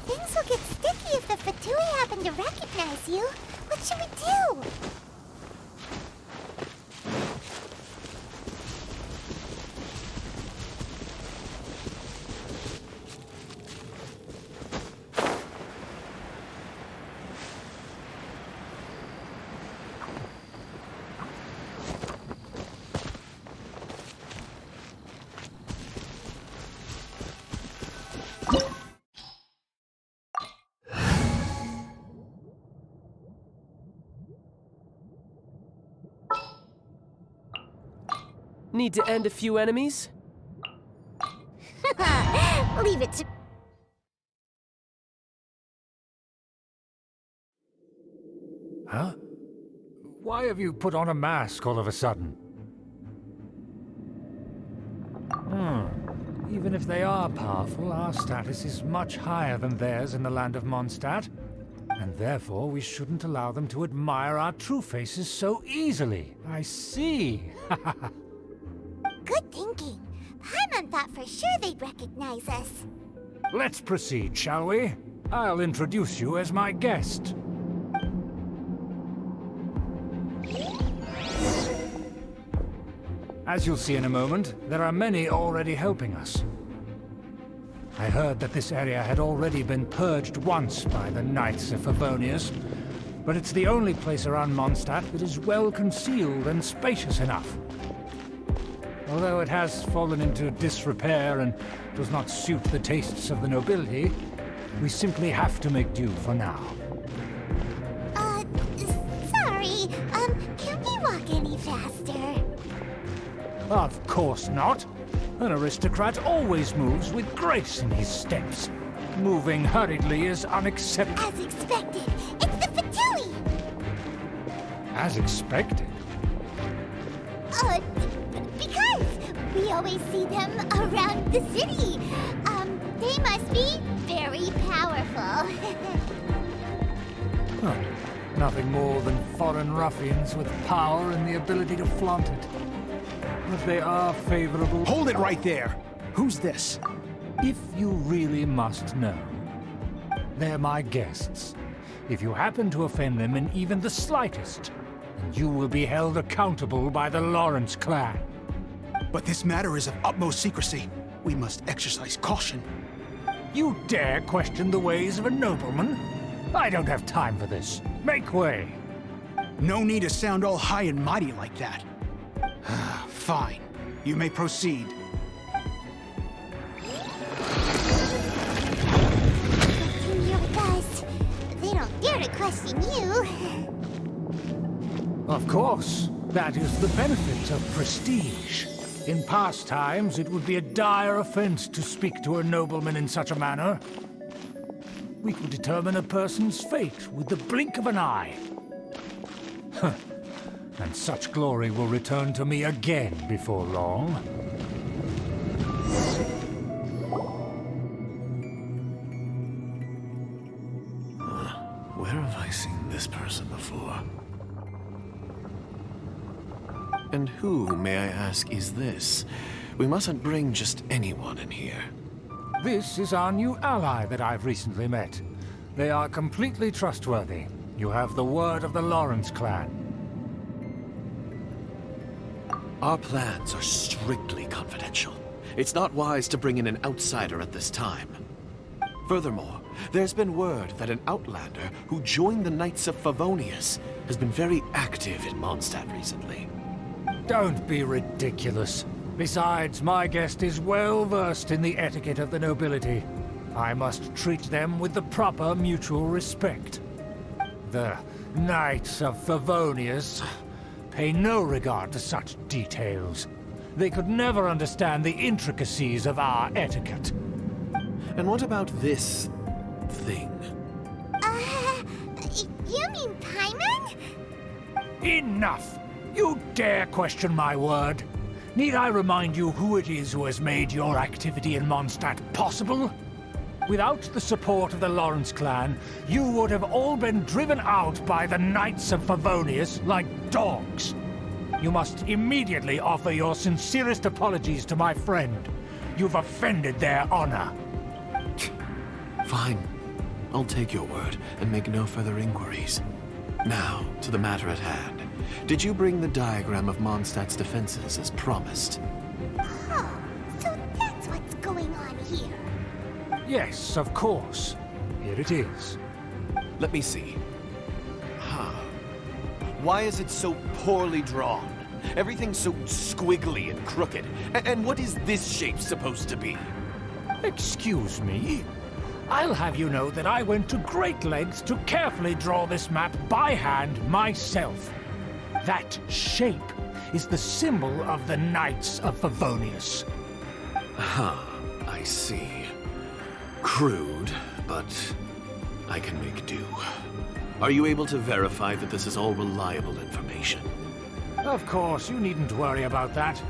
Things will get sticky if the Fatui happen to recognize you. What should we do? Need to end a few enemies? Leave it to... Huh? Why have you put on a mask all of a sudden? Even if they are powerful, our status is much higher than theirs in the land of Mondstadt. And therefore, we shouldn't allow them to admire our true faces so easily. I see. Good thinking. Paimon thought for sure they'd recognize us. Let's proceed, shall we? I'll introduce you as my guest. As you'll see in a moment, there are many already helping us. I heard that this area had already been purged once by the Knights of Favonius, but it's the only place around Mondstadt that is well concealed and spacious enough. Although it has fallen into disrepair and does not suit the tastes of the nobility, we simply have to make do for now. Sorry, can we walk any faster? Of course not. An aristocrat always moves with grace in his steps. Moving hurriedly is unacceptable. As expected, it's the Fatui! As expected? Because we always see them around the city. They must be very powerful. Huh. Nothing more than foreign ruffians with power and the ability to flaunt it. But they are favorable. Hold it right there! Who's this? If you really must know. They're my guests. If you happen to offend them in even the slightest, then you will be held accountable by the Lawrence clan. But this matter is of utmost secrecy. We must exercise caution. You dare question the ways of a nobleman? I don't have time for this. Make way. No need to sound all high and mighty like that. Fine. You may proceed. You're with us. They don't dare to question you. Of course. That is the benefit of prestige. In past times, it would be a dire offense to speak to a nobleman in such a manner. We could determine a person's fate with the blink of an eye. And such glory will return to me again before long. Where have I seen this person before? And who, may I ask, is this? We mustn't bring just anyone in here. This is our new ally that I've recently met. They are completely trustworthy. You have the word of the Lawrence clan. Our plans are strictly confidential. It's not wise to bring in an outsider at this time. Furthermore, there's been word that an outlander who joined the Knights of Favonius has been very active in Mondstadt recently. Don't be ridiculous. Besides, my guest is well versed in the etiquette of the nobility. I must treat them with the proper mutual respect. The Knights of Favonius pay no regard to such details. They could never understand the intricacies of our etiquette. And what about this thing? You mean Paimon? Enough! You dare question my word? Need I remind you who it is who has made your activity in Mondstadt possible? Without the support of the Lawrence clan, you would have all been driven out by the Knights of Favonius like dogs. You must immediately offer your sincerest apologies to my friend. You've offended their honor. Fine. I'll take your word and make no further inquiries. Now, to the matter at hand. Did you bring the diagram of Mondstadt's defenses as promised? Oh, so that's what's going on here. Yes, of course. Here it is. Let me see. Why is it so poorly drawn? Everything's so squiggly and crooked. And what is this shape supposed to be? Excuse me. I'll have you know that I went to great lengths to carefully draw this map by hand myself. That shape is the symbol of the Knights of Favonius. I see. Crude, but I can make do. Are you able to verify that this is all reliable information? Of course, you needn't worry about that.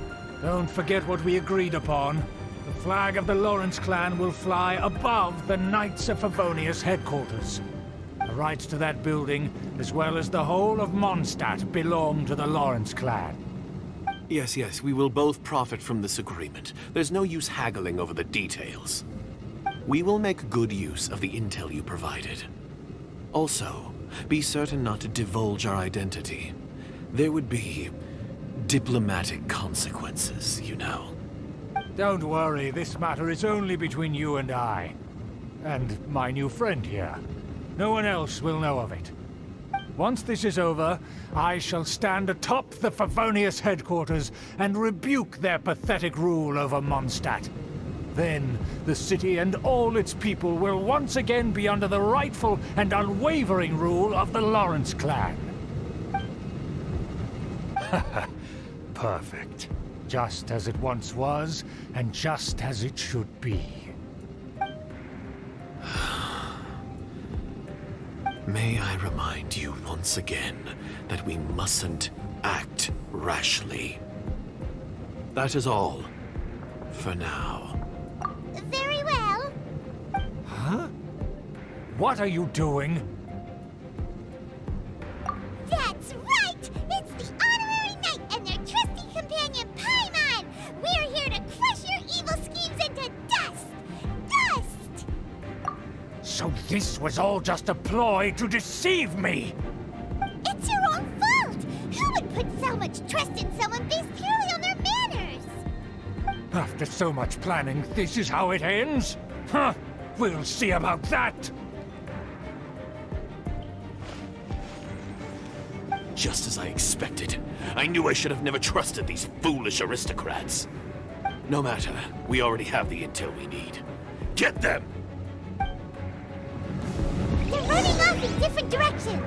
Don't forget what we agreed upon. The flag of the Lawrence clan will fly above the Knights of Favonius headquarters. The rights to that building, as well as the whole of Mondstadt, belong to the Lawrence clan. Yes, we will both profit from this agreement. There's no use haggling over the details. We will make good use of the intel you provided. Also, be certain not to divulge our identity. There would be diplomatic consequences, you know. Don't worry, this matter is only between you and I. And my new friend here. No one else will know of it. Once this is over, I shall stand atop the Favonius headquarters and rebuke their pathetic rule over Mondstadt. Then, the city and all its people will once again be under the rightful and unwavering rule of the Lawrence clan. Perfect. Just as it once was, and just as it should be. May I remind you once again that we mustn't act rashly. That is all. For now. Very well. Huh? What are you doing? That's right! It's the Honorary Knight and their trusty companion, Paimon! We're here to crush your evil schemes into dust! Dust! So this was all just a ploy to deceive me! It's your own fault! Who would put so much trust in someone based purely on their manners? After so much planning, this is how it ends? Huh! We'll see about that! Just as I expected. I knew I should have never trusted these foolish aristocrats. No matter, we already have the intel we need. Get them! They're running off in different directions.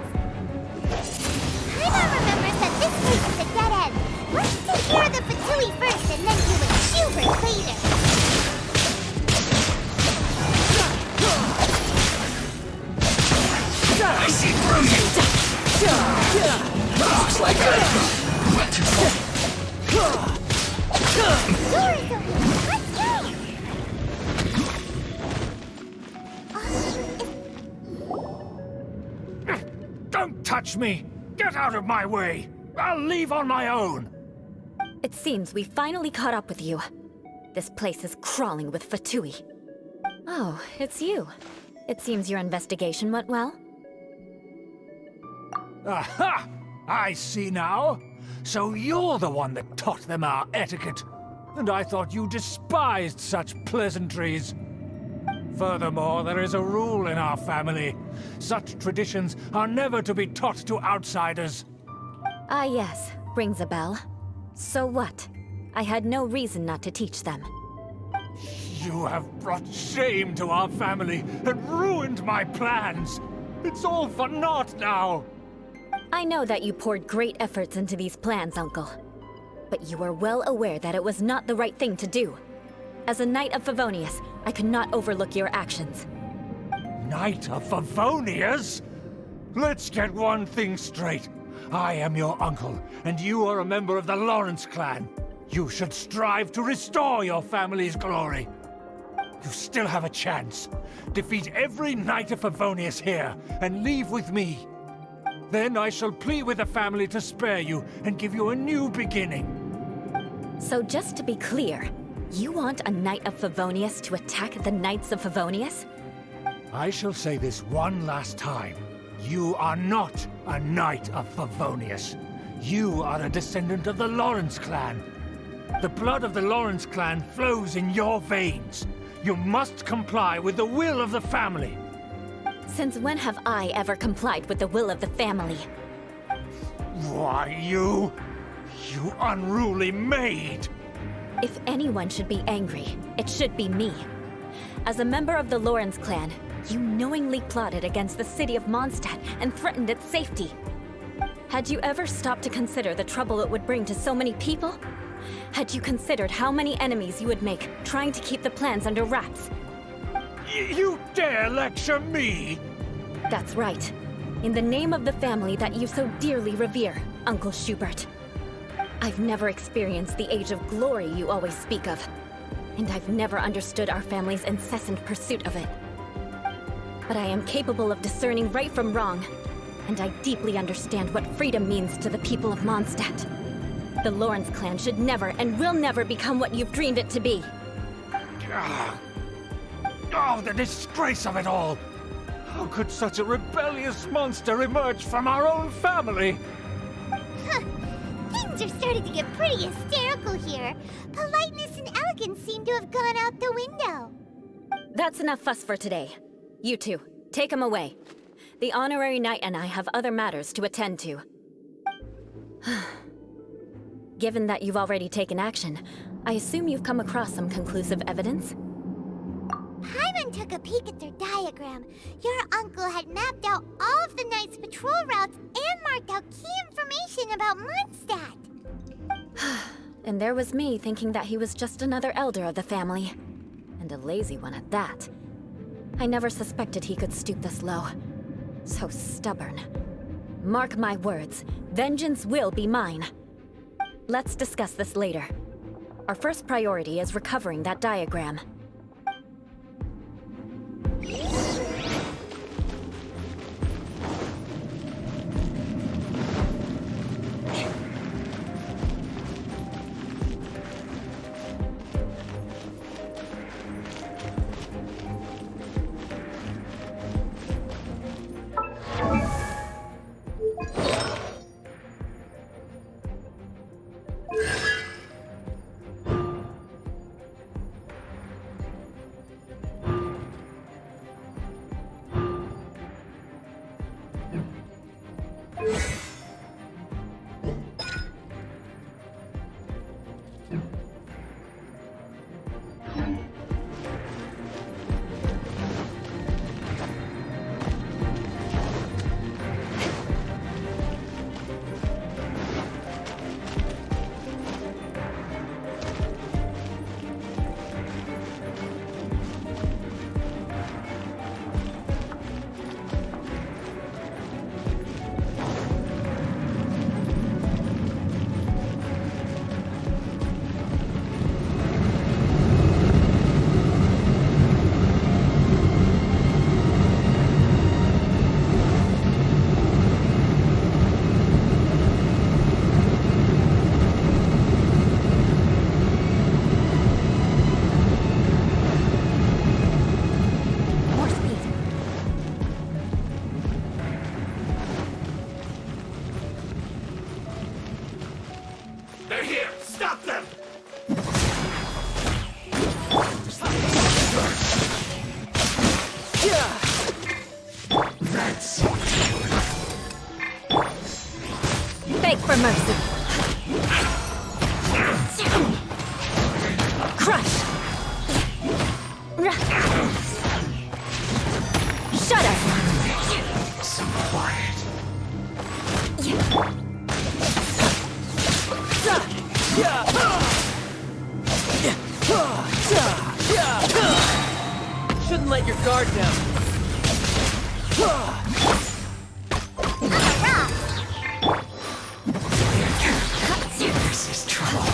Paimon remembers that this place is a dead end. Let's take care of the Fatui first and then deal with Schubert later. I see through you! Looks like Doors open! Let's go! Don't touch me! Get out of my way! I'll leave on my own! It seems we finally caught up with you. This place is crawling with Fatui. Oh, it's you. It seems your investigation went well. Aha! I see now. So you're the one that taught them our etiquette. And I thought you despised such pleasantries. Furthermore, there is a rule in our family. Such traditions are never to be taught to outsiders. Ah yes, rings a bell. So what? I had no reason not to teach them. You have brought shame to our family and ruined my plans. It's all for naught now. I know that you poured great efforts into these plans, Uncle. But you were well aware that it was not the right thing to do. As a Knight of Favonius, I could not overlook your actions. Knight of Favonius? Let's get one thing straight. I am your uncle, and you are a member of the Lawrence clan. You should strive to restore your family's glory. You still have a chance. Defeat every Knight of Favonius here, and leave with me. Then I shall plead with the family to spare you and give you a new beginning. So just to be clear, you want a Knight of Favonius to attack the Knights of Favonius? I shall say this one last time. You are not a Knight of Favonius. You are a descendant of the Lawrence clan. The blood of the Lawrence clan flows in your veins. You must comply with the will of the family. Since when have I ever complied with the will of the family? Why, you unruly maid! If anyone should be angry, it should be me. As a member of the Lawrence clan, you knowingly plotted against the city of Mondstadt and threatened its safety. Had you ever stopped to consider the trouble it would bring to so many people? Had you considered how many enemies you would make trying to keep the plans under wraps? You dare lecture me? That's right. In the name of the family that you so dearly revere, Uncle Schubert. I've never experienced the age of glory you always speak of. And I've never understood our family's incessant pursuit of it. But I am capable of discerning right from wrong. And I deeply understand what freedom means to the people of Mondstadt. The Lawrence clan should never and will never become what you've dreamed it to be. Oh, the disgrace of it all! How could such a rebellious monster emerge from our own family? Huh. Things are starting to get pretty hysterical here. Politeness and elegance seem have gone out the window. That's enough fuss for today. You two, take him away. The honorary knight and I have other matters to attend to. Given that you've already taken action, I assume you've come across some conclusive evidence? Paimon took a peek at their diagram. Your uncle had mapped out all of the Knight's patrol routes and marked out key information about Mondstadt. And there was me thinking that he was just another elder of the family. And a lazy one at that. I never suspected he could stoop this low. So stubborn. Mark my words, vengeance will be mine. Let's discuss this later. Our first priority is recovering that diagram. They're here! Stop them! That's Beg for mercy. Crush. Shudder. some quiet. Shouldn't let your guard down. This is trouble.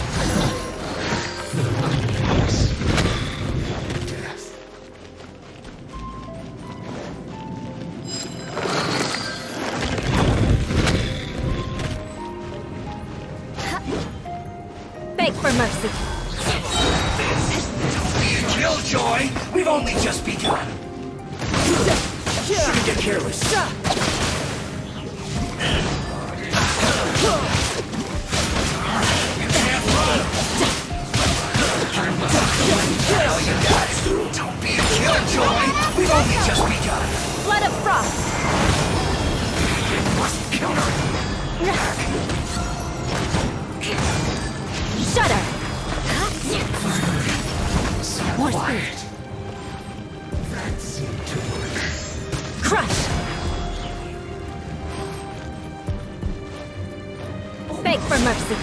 Death. Beg for mercy. Killjoy! We've only just begun. Shouldn't get careless. Don't be a killjoy! We've only just begun! Blood of frost! Must counter! Shudder! More Quiet. speed! That seemed to work. Crush! Beg for mercy!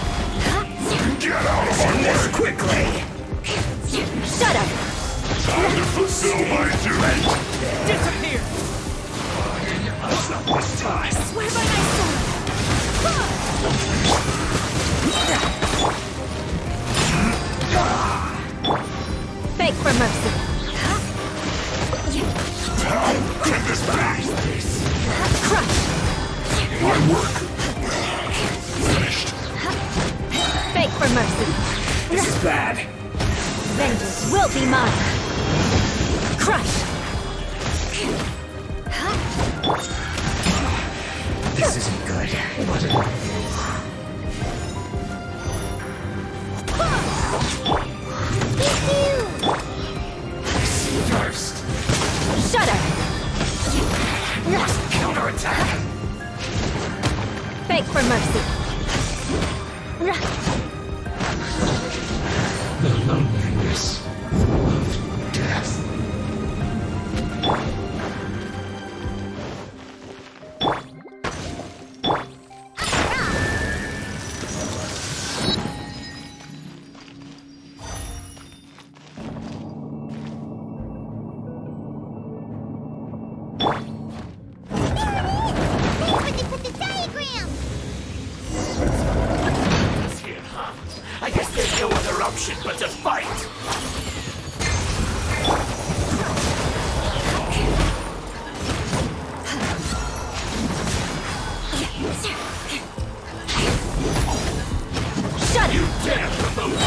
Get out of our way quickly! Shudder! Time to fulfill my duty! Disappear! Not this time! Swear by my sword! Beg for mercy! Get this back! Crush! My work finished. Beg for mercy! This is bad. Vengeance will be mine! Crush! This isn't good. Pew-pew! The loneliness of death. But to fight! Shut You dare provoke me!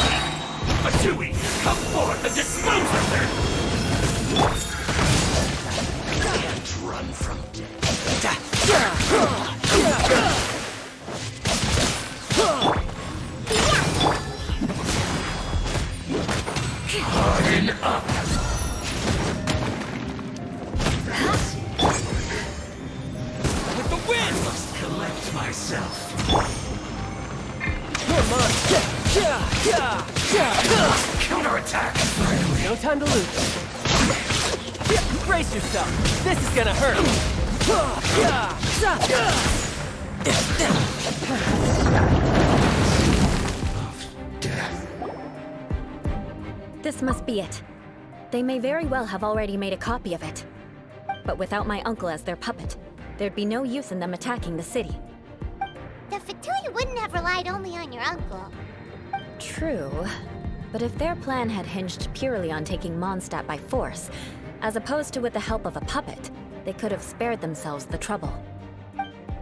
Fatui, come forth and dispose of her! Can't run from death. Harden up! With the wind! Must collect myself. Come on! Counterattack! No time to lose. Brace yourself. This is gonna hurt. Death. This must be it. They may very well have already made a copy of it. But without my uncle as their puppet, there'd be no use in them attacking the city. The Fatui wouldn't have relied only on your uncle. True. But if their plan had hinged purely on taking Mondstadt by force, as opposed to with the help of a puppet, they could have spared themselves the trouble.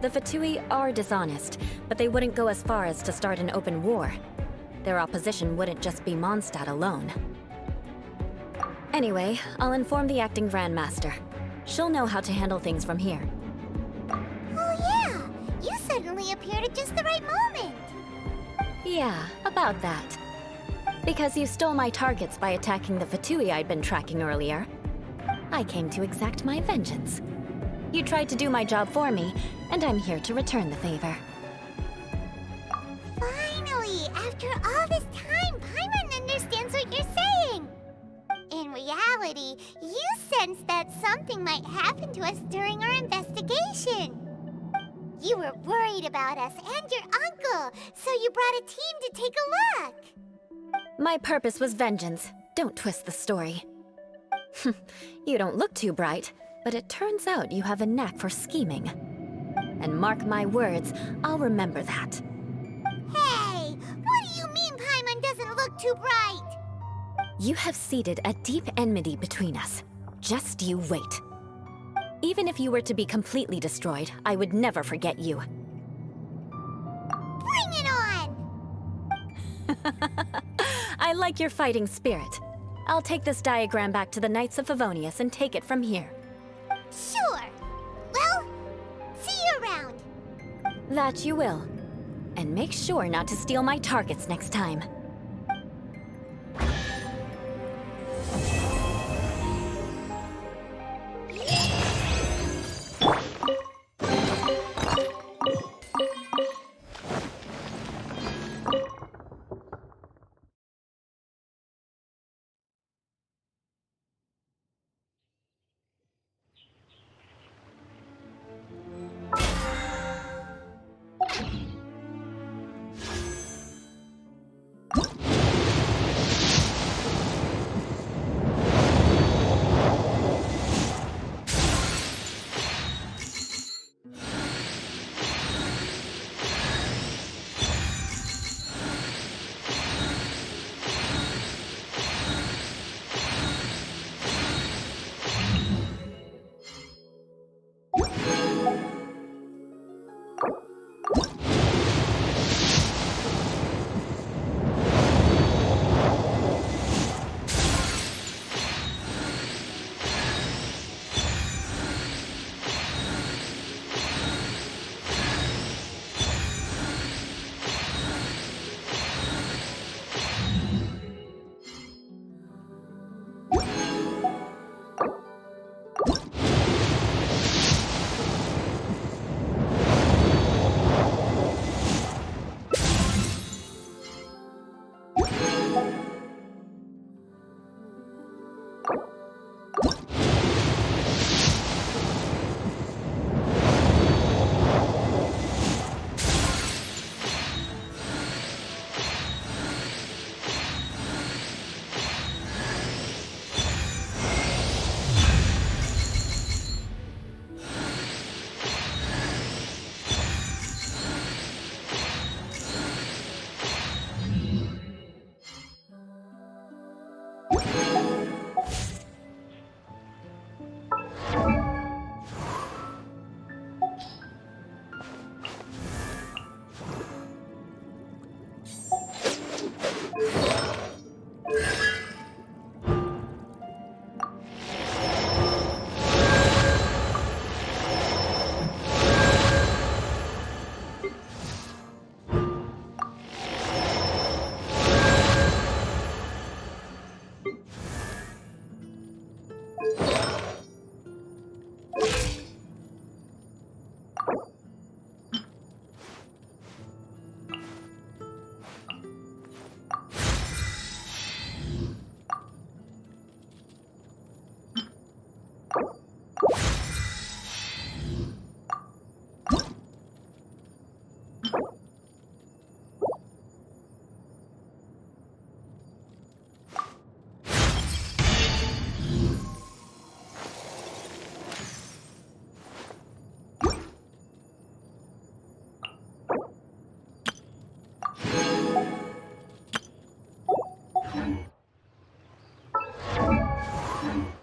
The Fatui are dishonest, but they wouldn't go as far as to start an open war. Their opposition wouldn't just be Mondstadt alone. Anyway, I'll inform the acting Grandmaster. She'll know how to handle things from here. Oh yeah! You suddenly appeared at just the right moment! Yeah, about that. Because you stole my targets by attacking the Fatui I'd been tracking earlier. I came to exact my vengeance. You tried to do my job for me, and I'm here to return the favor. Finally! After all this time, Paimon understands what you're saying! In reality, you sensed that something might happen to us during our investigation. You were worried about us and your uncle, so you brought a team to take a look. My purpose was vengeance. Don't twist the story. You don't look too bright, but it turns out you have a knack for scheming. And mark my words, I'll remember that. Hey! What do you mean Paimon doesn't look too bright? You have seeded a deep enmity between us. Just you wait. Even if you were to be completely destroyed, I would never forget you. Bring it on! I like your fighting spirit. I'll take this diagram back to the Knights of Favonius and take it from here. Sure. Well, see you around. That you will. And make sure not to steal my targets next time. Eula!